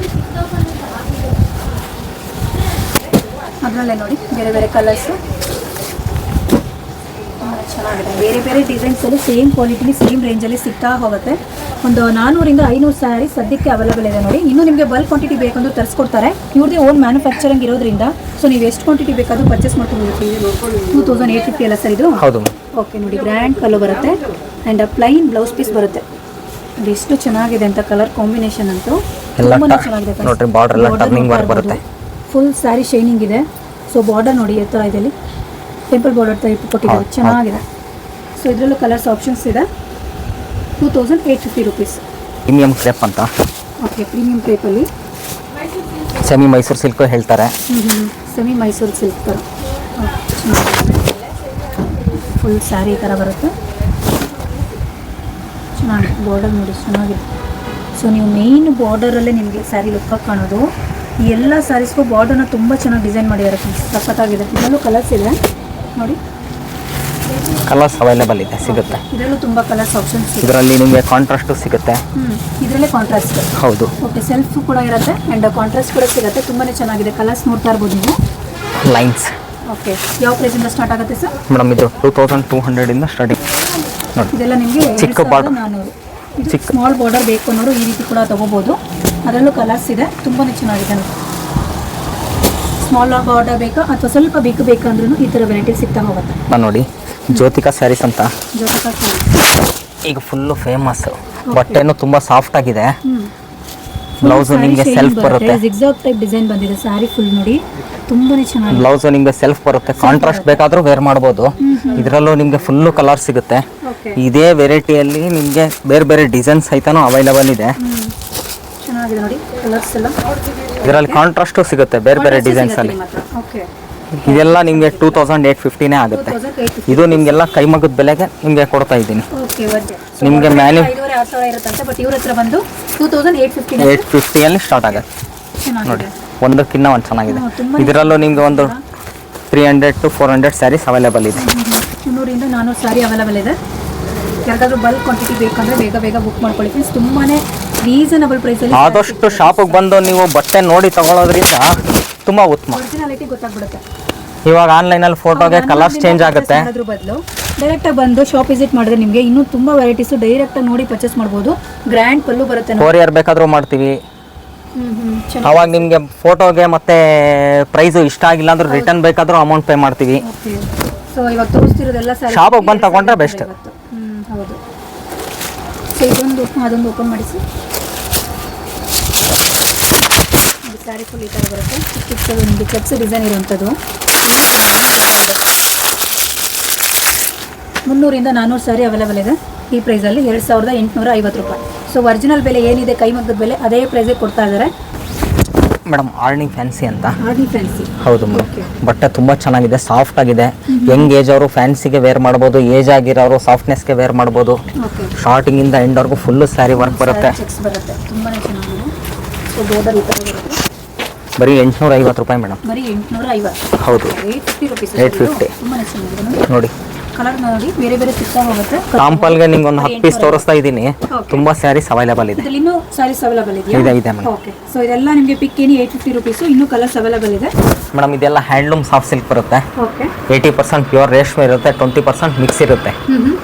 S1: ಅದರಲ್ಲೇ ನೋಡಿ ಬೇರೆ ಬೇರೆ ಕಲರ್ಸು ಚೆನ್ನಾಗಿದೆ. ಬೇರೆ ಬೇರೆ ಡಿಸೈನ್ಸಲ್ಲಿ ಸೇಮ್ ಕ್ವಾಲಿಟಿಲಿ ಸೇಮ್ ರೇಂಜಲ್ಲಿ ಸಿಗ್ತಾ ಹೋಗುತ್ತೆ. ಒಂದು 400 ಇಂದ 500 ಸ್ಯಾರಿ ಸದ್ಯಕ್ಕೆ ಅವೈಲೇಬಲ್ ಇದೆ ನೋಡಿ. ಇನ್ನೂ ನಿಮಗೆ ಬಲ್ಕ್ ಕ್ವಾಂಟಿಟಿ ಬೇಕಂದ್ರೆ ತರಿಸ್ಕೊಡ್ತಾರೆ. ಇವ್ರದೇ ಓನ್ ಮ್ಯಾನುಫ್ಯಾಕ್ಚರಿಂಗ್ ಇರೋದ್ರಿಂದ ಸೊ ನೀವು ಎಷ್ಟು ಕ್ವಾಂಟಿಟಿ ಬೇಕಾದರೂ ಪರ್ಚೇಸ್ ಮಾಡ್ಕೊಬೋದು. 2850 ಅಲ್ಲ ಸರ್ ಇದು?
S2: ಹೌದು.
S1: ಓಕೆ. ನೋಡಿ, ಗ್ರ್ಯಾಂಡ್ ಕಲರ್ ಬರುತ್ತೆ ಆ್ಯಂಡ್ ಪ್ಲೈನ್ ಬ್ಲೌಸ್ ಪೀಸ್ ಬರುತ್ತೆ. ಅದೆಷ್ಟು ಚೆನ್ನಾಗಿದೆ ಅಂತ ಕಲರ್ ಕಾಂಬಿನೇಷನ್ ಅಂತೂ ತುಂಬಾ ಚೆನ್ನಾಗಿದೆ.
S2: ನೋಡ್ರಿ, ಬಾರ್ಡರ್ ಎಲ್ಲ ಟರ್ನಿಂಗ್ ವರ್ಕ್ ಬರುತ್ತೆ.
S1: ಫುಲ್ ಸ್ಯಾರಿ ಶೈನಿಂಗ್ ಇದೆ. ಸೊ ಬಾರ್ಡರ್ ನೋಡಿ ಈ ಥರ ಇದರಲ್ಲಿ ಟೆಂಪಲ್ ಬಾರ್ಡರ್ ಟೈಪ್ ಕೊಟ್ಟಿದ್ದಾರೆ, ಚೆನ್ನಾಗಿದೆ. ಸೊ ಇದರಲ್ಲೂ ಕಲರ್ಸ್ ಆಪ್ಷನ್ಸ್ ಇದೆ. 2850 ರುಪೀಸ್.
S2: ಪ್ರೀಮಿಯಂ ಕ್ರೇಪ್ ಅಂತ.
S1: ಓಕೆ, ಪ್ರೀಮಿಯಂ ಕ್ರೇಪಲ್ಲಿ
S2: ಸೆಮಿ ಮೈಸೂರು ಸಿಲ್ಕ್ ಹೇಳ್ತಾರೆ.
S1: ಸೆಮಿ ಮೈಸೂರು ಸಿಲ್ಕ್ ಥರ ಫುಲ್ ಸ್ಯಾರಿ ಈ ಥರ ಬರುತ್ತೆ. ಚೆನ್ನಾಗಿದೆ. ಬಾರ್ಡರ್ ನೋಡಿ ಚೆನ್ನಾಗಿದೆ. ಸೊ ನೀವು ಮೇಯ್ನ್ ಬಾರ್ಡರಲ್ಲೇ ನಿಮಗೆ ಸ್ಯಾರಿ ಲುಕ್ಕಾಗಿ ಕಾಣೋದು. ಈ ಎಲ್ಲ ಸ್ಯಾರೀಸ್ಗೂ ಬಾರ್ಡರ್ನ ತುಂಬ ಚೆನ್ನಾಗಿ ಡಿಸೈನ್ ಮಾಡಿದ್ದಾರೆ ಫ್ರೆಂಡ್ಸ್. ಸಖತ್ತಾಗಿದೆ. ಇದರಲ್ಲೂ ಕಲರ್ಸ್ ಇದೆ ನೋಡಿ.
S2: ಕಲರ್ಸ್ ಅವೈಲೇಬಲ್ ಇದೆ, ಸಿಗುತ್ತೆ.
S1: ಇದರಲ್ಲೂ ತುಂಬ ಕಲರ್ಸ್ ಆಪ್ಷನ್ಸ್ ಇದೆ.
S2: ಇದರಲ್ಲಿ ನಿಮಗೆ ಕಾಂಟ್ರಾಸ್ಟು ಸಿಗುತ್ತೆ.
S1: ಇದರಲ್ಲೇ ಕಾಂಟ್ರಾಸ್ಟ್.
S2: ಹೌದು.
S1: ಓಕೆ, ಸೆಲ್ಫ್ ಕೂಡ ಇರುತ್ತೆ ಆ್ಯಂಡ್ ಕಾಂಟ್ರಾಸ್ಟ್ ಕೂಡ ಸಿಗುತ್ತೆ. ತುಂಬಾ ಚೆನ್ನಾಗಿದೆ. ಕಲರ್ಸ್ ನೋಡ್ತಾ ಇರ್ಬೋದು ನೀವು.
S2: ಲೈನ್ಸ್.
S1: ಓಕೆ. ಯಾವ ಪ್ರೈಸಿಂದ ಸ್ಟಾರ್ಟ್ ಆಗುತ್ತೆ ಸರ್?
S2: ಮೇಡಮ್ ಇದು 2200 ಇಂದ ಸ್ಟಾರ್ಟಿಂಗ್ ನೋಡಿ.
S1: ಇದೆಲ್ಲ ನಿಮಗೆ
S2: ಚಿಕ್ಕ ಬಾರ್ಡರ್,
S1: 400. ಚಿಕ್ಕ ಸ್ಮಾಲ್ ಬಾರ್ಡರ್ ಬೇಕು ಅನ್ನೋರು ಈ ರೀತಿ ಕೂಡ ತೊಗೋಬೋದು. ಅದರಲ್ಲೂ ಕಲರ್ಸ್ ಇದೆ. ತುಂಬಾ ಚೆನ್ನಾಗಿದೆ ನೋಡಿ. ಸ್ಮಾಲ್ ಬಾರ್ಡರ್ ಬೇಕಾ ಅಥವಾ ಸ್ವಲ್ಪ ಬೇಕಂದ್ರೂ ಈ ಥರ ವೆರೈಟಿ ಸಿಗ್ತಾ ಹೋಗುತ್ತೆ.
S2: ನಾನು ನೋಡಿ, ಜ್ಯೋತಿಕಾ ಸ್ಯಾರೀಸ್ ಅಂತ
S1: ಜ್ಯೋತಿಕಾ
S2: ಈಗ ಫುಲ್ಲು ಫೇಮಸ್. ಬಟ್ಟೆನೂ ತುಂಬ ಸಾಫ್ಟ್ ಆಗಿದೆ. ಬ್ಲೌಸು ನಿಮಗೆ ಸೆಲ್ಫ್ ಬರುತ್ತೆ.
S1: ಜಿಗ್ಜಾಗ್ ಟೈಪ್ ಡಿಸೈನ್ ಬಂದಿದೆ. ಸ್ಯಾರಿ ಫುಲ್ ನೋಡಿ ತುಂಬಾನೇ ಚೆನ್ನಾಗಿದೆ.
S2: ಬ್ಲೌಸು ನಿಮಗೆ ಸೆಲ್ಫ್ ಬರುತ್ತೆ. ಕಾಂಟ್ರಾಸ್ಟ್ ಬೇಕಾದರೂ ವೇರ್ ಮಾಡ್ಬೋದು. ಇದರಲ್ಲೂ ನಿಮಗೆ ಫುಲ್ಲು ಕಲರ್ ಸಿಗುತ್ತೆ. ಇದೇ ವೆರೈಟಿಯಲ್ಲಿ ನಿಮಗೆ ಬೇರೆ ಬೇರೆ ಡಿಸೈನ್ಸ್ ಸಹಿತನೂ ಅವೈಲೇಬಲ್ ಇದೆ.
S1: ಚೆನ್ನಾಗಿದೆ ನೋಡಿ ಕಲರ್ಸ್ ಎಲ್ಲ.
S2: ಇದರಲ್ಲಿ ಕಾಂಟ್ರಾಸ್ಟು ಸಿಗುತ್ತೆ ಬೇರೆ ಬೇರೆ ಡಿಸೈನ್ಸ್ ಅಲ್ಲಿ.
S1: ಓಕೆ.
S2: ಇದೆಲ್ಲ ನಿಮಗೆ 2850 ಆಗುತ್ತೆ. ಇದು ನಿಮಗೆಲ್ಲ ಕೈಮಗ್ಗದ ಬೆಲೆಗೆ ನಿಮಗೆ ಕೊಡ್ತಾ ಇದ್ದೀನಿ.
S1: ಓಕೆ.
S2: ನಿಮಗೆ
S1: 5,500 ಇರುತ್ತಂತೆ, ಬಟ್ ಇವ್ರ ಹತ್ರ ಬಂದು 2850
S2: ಅಲ್ಲಿ ಸ್ಟಾರ್ಟ್ ಆಗುತ್ತೆ ನೋಡಿ. ಒಂದಕ್ಕಿಂತ ಒಂದು ಚೆನ್ನಾಗಿದೆ.
S1: ತುಂಬಾ
S2: ಇದರಲ್ಲೂ ನಿಮಗೆ ಒಂದು 300 to 400 ಸ್ಯಾರೀಸ್ ಅವೈಲೇಬಲ್ ಇದೆ.
S1: 300 ಇಂದ 400 ಸ್ಯಾರಿ ಅವೈಲೇಬಲ್ ಇದೆ. ಯಾರಿಗಾದ್ರೂ ಬಲ್ಕ್ ಕ್ವಾಂಟಿಟಿ ಬೇಕಂದ್ರೆ ಬೇಗ ಬೇಗ ಬುಕ್ ಮಾಡ್ಕೊಳ್ಳಿ ಫ್ರೆಂಡ್ಸ್. ತುಂಬಾನೇ ರೀಸನಬಲ್ ಪ್ರೈಸಲ್ಲಿ.
S2: ಆದಷ್ಟು ಶಾಪಿಗೆ ಬಂದು ನೀವು ಬಟ್ಟೆ ನೋಡಿ ತಗೊಳ್ಳೋದ್ರಿಂದ ತುಂಬ ಉತ್ತಮ.
S1: ಒರಿಜಿನಾಲಿಟಿ ಗೊತ್ತಾಗ್ಬಿಡುತ್ತೆ.
S2: ಇವಾಗ ಆನ್ಲೈನಲ್ಲಿ ಫೋಟೋಗೆ ಕಲರ್ಸ್ ಚೇಂಜ್ ಆಗುತ್ತೆ.
S1: ಅದ್ರ ಬದಲು ಡೈರೆಕ್ಟಾಗಿ ಬಂದು ಶಾಪ್ ವಿಸಿಟ್ ಮಾಡಿದ್ರೆ ನಿಮಗೆ ಇನ್ನೂ ತುಂಬ ವೆರೈಟೀಸು ಡೈರೆಕ್ಟಾಗಿ ನೋಡಿ ಪರ್ಚೇಸ್ ಮಾಡ್ಬೋದು. ಗ್ರ್ಯಾಂಡ್ ಪಲ್ಲು ಬರುತ್ತೆ.
S2: ಕೊರಿಯರ್ ಬೇಕಾದರೂ ಮಾಡ್ತೀವಿ. ಅವಾಗ ನಿಮಗೆ ಫೋಟೋಗೆ ಮತ್ತೆ ಪ್ರೈಸು ಇಷ್ಟ ಆಗಿಲ್ಲ ಅಂದ್ರೆ ರಿಟರ್ನ್ ಬೇಕಾದರೂ ಅಮೌಂಟ್ ಪೇ ಮಾಡ್ತೀವಿ.
S1: ಸೊ ಇವಾಗ ತೋರಿಸ್ತಿರೋದೆಲ್ಲ
S2: ಶಾಪಿಗೆ ಬಂದು ತಗೊಂಡ್ರೆ ಬೆಸ್ಟ್.
S1: ಹೌದು. ಸೊ ಇದೊಂದು ಅದೊಂದು ಓಪನ್ ಮಾಡಿಸಿ. ಸ್ಯಾರಿ ಫುಲ್ ಈ ಥರ ಬರುತ್ತೆ. ಚಿಕ್ಕದು ನಿಮಗೆ ಚೆಕ್ಸ್ ಡಿಸೈನ್ ಇರುವಂಥದ್ದು. 300 ಇಂದ 400 ಸ್ಯಾರಿ ಅವೈಲೇಬಲ್ ಇದೆ ಈ ಪ್ರೈಸಲ್ಲಿ. 2850 ರೂಪಾಯಿ. ಸೊ ಒರಿಜಿನಲ್ ಬೆಲೆ ಏನಿದೆ ಕೈಮಗ್ಗದ ಬೆಲೆ ಅದೇ ಪ್ರೈಸಿಗೆ ಕೊಡ್ತಾ ಇದ್ದಾರೆ
S2: ಮೇಡಮ್. ಆರ್ನಿ ಫ್ಯಾನ್ಸಿ ಅಂತ.
S1: ಆರ್ನಿ ಫ್ಯಾನ್ಸಿ.
S2: ಹೌದು ಮೇಡಮ್. ಬಟ್ಟೆ ತುಂಬ ಚೆನ್ನಾಗಿದೆ, ಸಾಫ್ಟ್ ಆಗಿದೆ. ಯಂಗ್ ಏಜ್ ಅವರು ಫ್ಯಾನ್ಸಿಗೆ ವೇರ್ ಮಾಡ್ಬೋದು. ಏಜ್ ಆಗಿರೋರು ಸಾಫ್ಟ್ನೆಸ್ಗೆ ವೇರ್ ಮಾಡ್ಬೋದು. ಸ್ಟಾರ್ಟಿಂಗ್ ಇಂದ ಎಂಡ್ವರೆಗೂ ಫುಲ್ ಸ್ಯಾರಿ ವರ್ಕ್ ಬರುತ್ತೆ.
S1: ಚೆಕ್ಸ್ ಬರುತ್ತೆ. ತುಂಬಾ ಚೆನ್ನಾಗಿದೆ. ಸೊ ಬಾರ್ಡರ್ ಈ ಥರ ಬರುತ್ತೆ.
S2: ಬರೀ 850 ರೂಪಾಯಿ ಮೇಡಮ್.
S1: ಬರೀ 850.
S2: ಹೌದು.
S1: 850 ರುಪೀಸ್.
S2: 850.
S1: ತುಂಬಾ ಚೆನ್ನಾಗಿದೆ
S2: ನೋಡಿ.
S1: ಕಲರ್ ನೋಡಿ ಬೇರೆ ಬೇರೆ ಸಿಗ್ತಾ ಹೋಗುತ್ತೆ.
S2: ಸಾಂಪಲ್ಗೆ ನಿಮ್ಗೆ ಒಂದು 10 ಪೀಸ್ ತೋರಿಸ್ತಾ ಇದ್ದೀನಿ. ತುಂಬಾ ಸ್ಯಾರೀಸ್ ಅವೈಲೇಬಲ್ ಇದೆ.
S1: ಇದರಲ್ಲಿ ಇನ್ನೂ ಸ್ಯಾರೀಸ್ ಅವೈಲೇಬಲ್ ಇದೆಯಾ?
S2: ಇದೆ ಮೇಡಮ್.
S1: ಓಕೆ. ಸೊ ಇದೆಲ್ಲ ನಿಮಗೆ ಪಿಕ್ ಏನಿ 850 ರುಪೀಸ್. ಇನ್ನೂ ಕಲರ್ಸ್ ಅವೈಲೇಬಲ್ ಇದೆ
S2: ಮೇಡಮ್. ಇದೆಲ್ಲ ಹ್ಯಾಂಡ್ಲೂಮ್ ಸಾಫ್ಟ್ ಸಿಲ್ಕ್ ಬರುತ್ತೆ.
S1: ಓಕೆ.
S2: 80% ಪ್ಯೂರ್ ರೇಷ್ಮೆ ಇರುತ್ತೆ, 20% ಮಿಕ್ಸ್ ಇರುತ್ತೆ.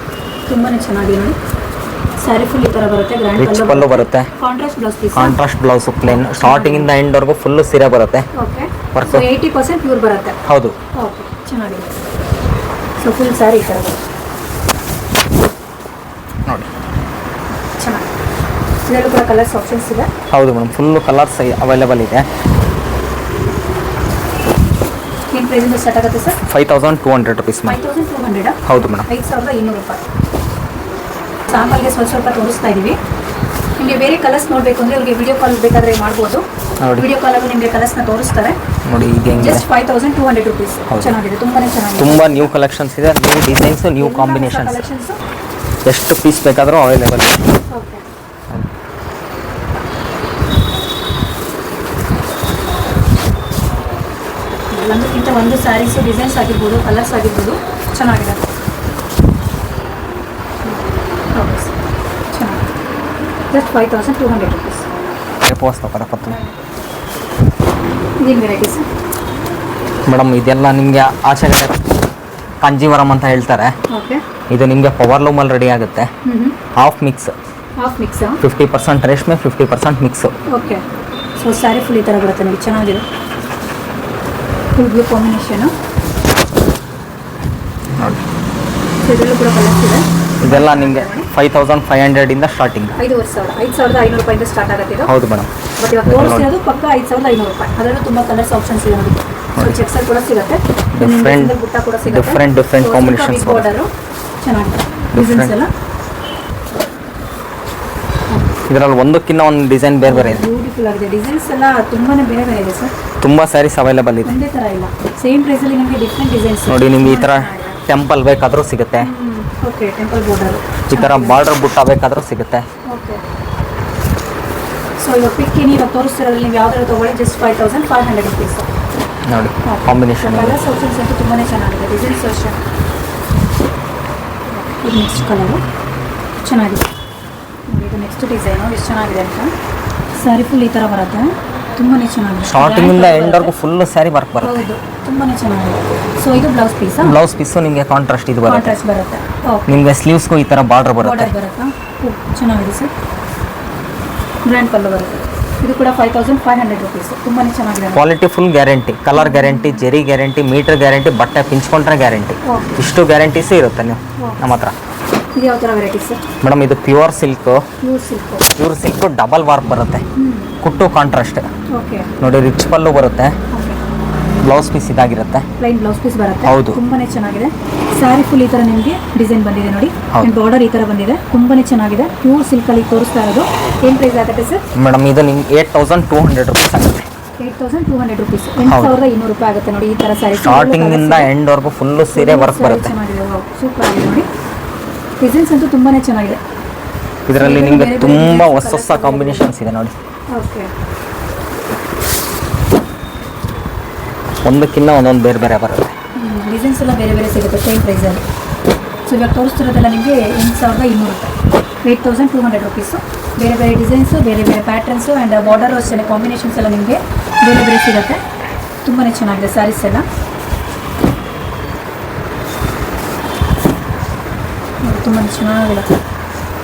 S1: ತುಂಬಾ ಚೆನ್ನಾಗಿದೆ ನೋಡಿ. ಸ್ಯಾರಿ ಫುಲ್ ಈ ಥರ ಬರುತ್ತೆ.
S2: ರಿಚ್ ಪಲ್ಲು ಬರುತ್ತೆ.
S1: Contrast blouse piece.
S2: Contrast blouse plain starting ಇಂದ ಎಂಡ್ ವರೆಗೂ ಫುಲ್ ಸೀರೆ ಬರುತ್ತೆ.
S1: ಓಕೆ.
S2: ವರ್ಕ್.
S1: ಸೊ 80% ಪ್ಯೂರ್ ಬರುತ್ತೆ.
S2: ಹೌದು.
S1: ಓಕೆ, ಚೆನ್ನಾಗಿದೆ. ಸೊ ಫುಲ್ ಸ್ಯಾರಿ ಈ ಥರ ಬರುತ್ತೆ
S2: ನೋಡಿ,
S1: ಚೆನ್ನಾಗಿ. ಇದರಲ್ಲೂ ಕೂಡ ಕಲರ್ಸ್ ಆಪ್ಷನ್ಸ್ ಇದೆ.
S2: ಹೌದು ಮೇಡಮ್, ಫುಲ್ ಕಲರ್ಸ್ ಅವೈಲೇಬಲ್ ಇದೆ.
S1: ಏನು ಪ್ರೈಸಿಂದ ಸ್ಟಾರ್ಟ್ ಆಗುತ್ತೆ ಸರ್?
S2: 5200 rupees madam.
S1: 5200.
S2: ಹೌದು ಮೇಡಮ್.
S1: 5200 ರೂಪಾಯಿ. ಸ್ಯಾಂಪಲ್ಗೆ ಸ್ವಲ್ಪ ತೋರಿಸ್ತಾ ಇದ್ದೀವಿ. ನಿಮಗೆ ಬೇರೆ ಕಲರ್ಸ್ ನೋಡಬೇಕು ಅಂದರೆ ಅವ್ರಿಗೆ ವಿಡಿಯೋ ಕಾಲ್ ಬೇಕಾದರೆ ಮಾಡ್ಬೋದು.
S2: ನೋಡಿ,
S1: ವಿಡಿಯೋ ಕಾಲಲ್ಲಿ ನಿಮಗೆ ಕಲರ್ಸ್ನ ತೋರಿಸ್ತಾರೆ.
S2: ನೋಡಿ ಇದು ಹೆಂಗಿದೆ.
S1: Just 5200 rupees. ಚೆನ್ನಾಗಿದೆ, ತುಂಬಾ ಚೆನ್ನಾಗಿದೆ.
S2: ತುಂಬ ನ್ಯೂ ಕಲೆಕ್ಷನ್ಸ್ ಇದೆ, new designs, new combinations.
S1: Collections
S2: ಎಷ್ಟು ಪೀಸ್ ಬೇಕಾದರೂ ಅವೈಲೇಬಲ್ ಇದೆ.
S1: ಓಕೆ. ಒಂದಕ್ಕಿಂತ ಒಂದು ಸ್ಯಾರೀಸು ಡಿಸೈನ್ಸ್ ಆಗಿರ್ಬೋದು, ಕಲರ್ಸ್ ಆಗಿರ್ಬೋದು, ಚೆನ್ನಾಗಿದೆ. ಓಕೆ ಸರ್, ಚೆನ್ನಾಗಿದೆ. Just 5200 rupees. ಇದೇನು ವೆರೈಟಿ ಸರ್?
S2: ಮೇಡಮ್ ಇದೆಲ್ಲ ನಿಮಗೆ ಆಚೆಗಡೆ ಕಾಂಜೀವರಂ ಅಂತ ಹೇಳ್ತಾರೆ.
S1: ಓಕೆ.
S2: ಇದು ನಿಮಗೆ ಪವರ್ ಲೂಮಲ್ಲಿ ರೆಡಿ ಆಗುತ್ತೆ. Half mix.
S1: ಹಾಫ್ ಮಿಕ್ಸಾ?
S2: 50% ರೇಷ್ಮೆ, 50% mix.
S1: Okay. So sari full ಈ ಥರ ಬರುತ್ತೆ ನೋಡಿ, ಚೆನ್ನಾಗಿದೆ. Full blue combination.
S2: ನೋಡಿ,
S1: ಇದರಲ್ಲೂ ಕೂಡ ಕಲರ್ಸ್ ಇದೆ.
S2: ಇದೆಲ್ಲ ನಿಮಗೆ 5500 ಇಂದ ಸ್ಟಾರ್ಟಿಂಗ್.
S1: 5500 ರೂಪಾಯಿಂದ ಸ್ಟಾರ್ಟ್ ಆಗುತ್ತೆ ಇದು.
S2: ಹೌದು ಮೇಡಮ್.
S1: ಬಟ್ ಇವಾಗ ತೋರಿಸ್ತಿರೋದು ಪಕ್ಕ 5500 ರೂಪಾಯಿ. ಅದರಲ್ಲೂ ತುಂಬ ಕಲರ್ಸ್ ಆಪ್ಷನ್ಸ್ ಇದೆ ನೋಡಿ. ಸೊ ಚೆಕ್ಸಲ್ಲಿ ಕೂಡ ಸಿಗುತ್ತೆ, ಬುಟ್ಟ ಕೂಡ ಸಿಗುತ್ತೆ.
S2: Different combinations.
S1: ಬಾರ್ಡರು ಚೆನ್ನಾಗಿದೆ. ಡಿಸೈನ್ಸ್ ಎಲ್ಲ
S2: ಇದರಲ್ಲಿ ಒಂದಕ್ಕಿಂತ ಒಂದು ಡಿಸೈನ್ ಬೇರೆ ಬೇರೆ ಇದೆ.
S1: ಬ್ಯೂಟಿಫುಲ್ ಆಗಿದೆ. ಡಿಸೈನ್ಸ್ ಎಲ್ಲ ತುಂಬಾನೇ ಬೇರೆ ಬೇರೆ ಇದೆ ಸರ್.
S2: ತುಂಬ ಸ್ಯಾರೀಸ್ ಅವೈಲೇಬಲ್ ಇದೆ.
S1: ಒಂದೇ ಥರ ಇಲ್ಲ, ಸೇಮ್ ಪ್ರೈಸಲ್ಲಿ ನಿಮಗೆ ಡಿಫ್ರೆಂಟ್ ಡಿಸೈನ್ಸ್.
S2: ನೋಡಿ, ನಿಮ್ಗೆ ಈ ಥರ ಟೆಂಪಲ್ ಬೇಕಾದರೂ ಸಿಗುತ್ತೆ.
S1: Okay, temple border.
S2: ಈ ಥರ ಬಾರ್ಡರ್ ಬುಟ್ಟ ಬೇಕಾದರೂ ಸಿಗುತ್ತೆ.
S1: ಓಕೆ. ಸೊ ಇವಾಗ ಪಿಕ್ ಇವಾಗ ತೋರಿಸ್ತಿರೋದ್ರಲ್ಲಿ ನೀವು ಯಾವ್ದಾದ್ರು ತೊಗೊಳ್ಳಿ, ಜಸ್ಟ್ 5500 ರುಪೀಸ್.
S2: ನೋಡಿ, ಕಾಂಬಿನೇಷನ್
S1: ಕಲರ್ಸ್ ಆಪ್ಷನ್ಸ್ ಅಂತೂ ತುಂಬಾ ಚೆನ್ನಾಗಿದೆ. ಡಿಸೈನ್ಸ್ ಅಷ್ಟೇ. ಇದು ನೆಕ್ಸ್ಟ್ ಕಲರು ಚೆನ್ನಾಗಿದೆ ನೋಡಿ. ಇದು ನೆಕ್ಸ್ಟ್ ಡಿಸೈನು ಎಷ್ಟು ಚೆನ್ನಾಗಿದೆ ಅಂತ. ಸ್ಯಾರಿ ಫುಲ್ ಈ ಥರ ಬರುತ್ತೆ, ತುಂಬಾ ಚೆನ್ನಾಗಿದೆ.
S2: ಸ್ಟಾರ್ಟಿಂಗ್ ಇಂದ ಎಂಡ್ ವರೆಗೂ ಫುಲ್ ಸ್ಯಾರಿ ವರ್ಕ್ ಬರುತ್ತೆ.
S1: ಹೌದು, ತುಂಬಾ ಚೆನ್ನಾಗಿದೆ. ಸೊ ಇದು ಬ್ಲೌಸ್ ಪೀಸ್.
S2: ಬ್ಲೌಸ್ ಪೀಸು ನಿಮಗೆ ಕಾಂಟ್ರಾಸ್ಟ್ ಇದು ಬರುತ್ತೆ.
S1: ಕಾಂಟ್ರಾಸ್ಟ್ ಬರುತ್ತೆ. ಓಕೆ.
S2: ನಿಮಗೆ ಸ್ಲೀವ್ಸ್ಗೂ ಈ ಥರ ಬಾರ್ಡರ್ ಬರುತ್ತೆ.
S1: ಬಾರ್ಡರ್ ಬರುತ್ತಾ? ಚೆನ್ನಾಗಿದೆ ಸರ್. ಗ್ರ್ಯಾಂಡ್ ಪಲ್ಲು ಬರುತ್ತೆ. ಇದು ಕೂಡ 5500 ರುಪೀಸ್. ತುಂಬಾ ಚೆನ್ನಾಗಿದೆ.
S2: Quality full guarantee, colour guarantee, zari guarantee, metre guarantee, ಬಟ್ಟೆ ಪಿಂಚ್ಕೊಂಡ್ರೆ ಗ್ಯಾರಂಟಿ.
S1: ಓಕೆ.
S2: ಇಷ್ಟು ಗ್ಯಾರಂಟೀಸೇ ಇರುತ್ತೆ ನೀವು ನಮ್ಮ ಹತ್ರ.
S1: ಇದು ಯಾವ ಥರ ವೆರೈಟಿ ಸರ್?
S2: ಮೇಡಮ್ ಇದು pure silk.
S1: Pure silk.
S2: Pure silk double warp ಬರುತ್ತೆ. ಕುಟ್ಟು ಕಾಂಟ್ರಾಸ್ಟ್.
S1: ಓಕೆ.
S2: ನೋಡಿ, ರಿಚ್ ಪಲ್ಲು ಬರುತ್ತೆ.
S1: ಓಕೆ.
S2: ಬ್ಲೌಸ್ ಪೀಸ್ ಇದಾಗಿರುತ್ತೆ.
S1: ಪ್ಲೈನ್ ಬ್ಲೌಸ್ ಪೀಸ್ ಬರುತ್ತೆ.
S2: ಹೌದು.
S1: ತುಂಬಾನೇ ಚೆನ್ನಾಗಿದೆ. ಸ್ಯಾರಿ ಫುಲ್ ಈ ಥರ ನಿಮಗೆ ಡಿಸೈನ್ ಬಂದಿದೆ ನೋಡಿ. ಬಾರ್ಡರ್ ಈ ಥರ ಬಂದಿದೆ, ತುಂಬಾನೇ ಚೆನ್ನಾಗಿದೆ. ಪ್ಯೂರ್ ಸಿಲ್ಕಲ್ಲಿ ತೋರಿಸ್ತಾ ಇರೋದು. ಏನು ಪ್ರೈಸ್ ಆಗುತ್ತೆ ಸರ್?
S2: ಮೇಡಮ್ ಇದು ನಿಮ್ಗೆ 8200 ರುಪೀಸ್ ಆಗುತ್ತೆ.
S1: 8200 ರುಪೀಸ್. 8200 ರೂಪಾಯಿ ಆಗುತ್ತೆ ನೋಡಿ ಈ ಥರ ಸ್ಯಾರಿ.
S2: ಸ್ಟಾರ್ಟಿಂಗ್ ಇಂದ ಎಂಡ್ ವರೆಗೂ ಫುಲ್ ಸೀರೆ ವರ್ಕ್ ಬರುತ್ತೆ.
S1: ಚೆನ್ನಾಗಿದೆ, ಸೂಪರ್ ಆಗಿದೆ ನೋಡಿ. ಡಿಸೈನ್ಸ್ ಅಂತೂ ತುಂಬಾನೇ ಚೆನ್ನಾಗಿದೆ.
S2: ಇದರಲ್ಲಿ ನಿಮಗೆ ತುಂಬ ಹೊಸ ಕಾಂಬಿನೇಷನ್ಸ್ ಇದೆ ನೋಡಿ.
S1: ಓಕೆ.
S2: ಒಂದಕ್ಕಿಂತ ಒಂದೊಂದು ಬೇರೆ ಬೇರೆ ಬರುತ್ತೆ.
S1: ಡಿಸೈನ್ಸ್ ಎಲ್ಲ ಬೇರೆ ಬೇರೆ ಸಿಗುತ್ತೆ ಸೇಮ್ ಪ್ರೈಸಲ್ಲಿ. ಸೊ ಇವಾಗ ತೋರಿಸ್ತಿರೋದೆಲ್ಲ ನಿಮಗೆ 8200 ರೂಪಾಯಿ. 8200 ರುಪೀಸು. ಬೇರೆ ಬೇರೆ ಡಿಸೈನ್ಸು, ಬೇರೆ ಬೇರೆ ಪ್ಯಾಟರ್ನ್ಸು ಆ್ಯಂಡ್ ಬಾರ್ಡರು ಅಷ್ಟೇ ಕಾಂಬಿನೇಷನ್ಸ್ ಎಲ್ಲ ನಿಮಗೆ ಬೇರೆ ಬೇರೆ ಸಿಗುತ್ತೆ. ತುಂಬಾ ಚೆನ್ನಾಗಿದೆ ಸ್ಯಾರೀಸ್ ಎಲ್ಲ. ತುಂಬಾ ಚೆನ್ನಾಗಿದೆ.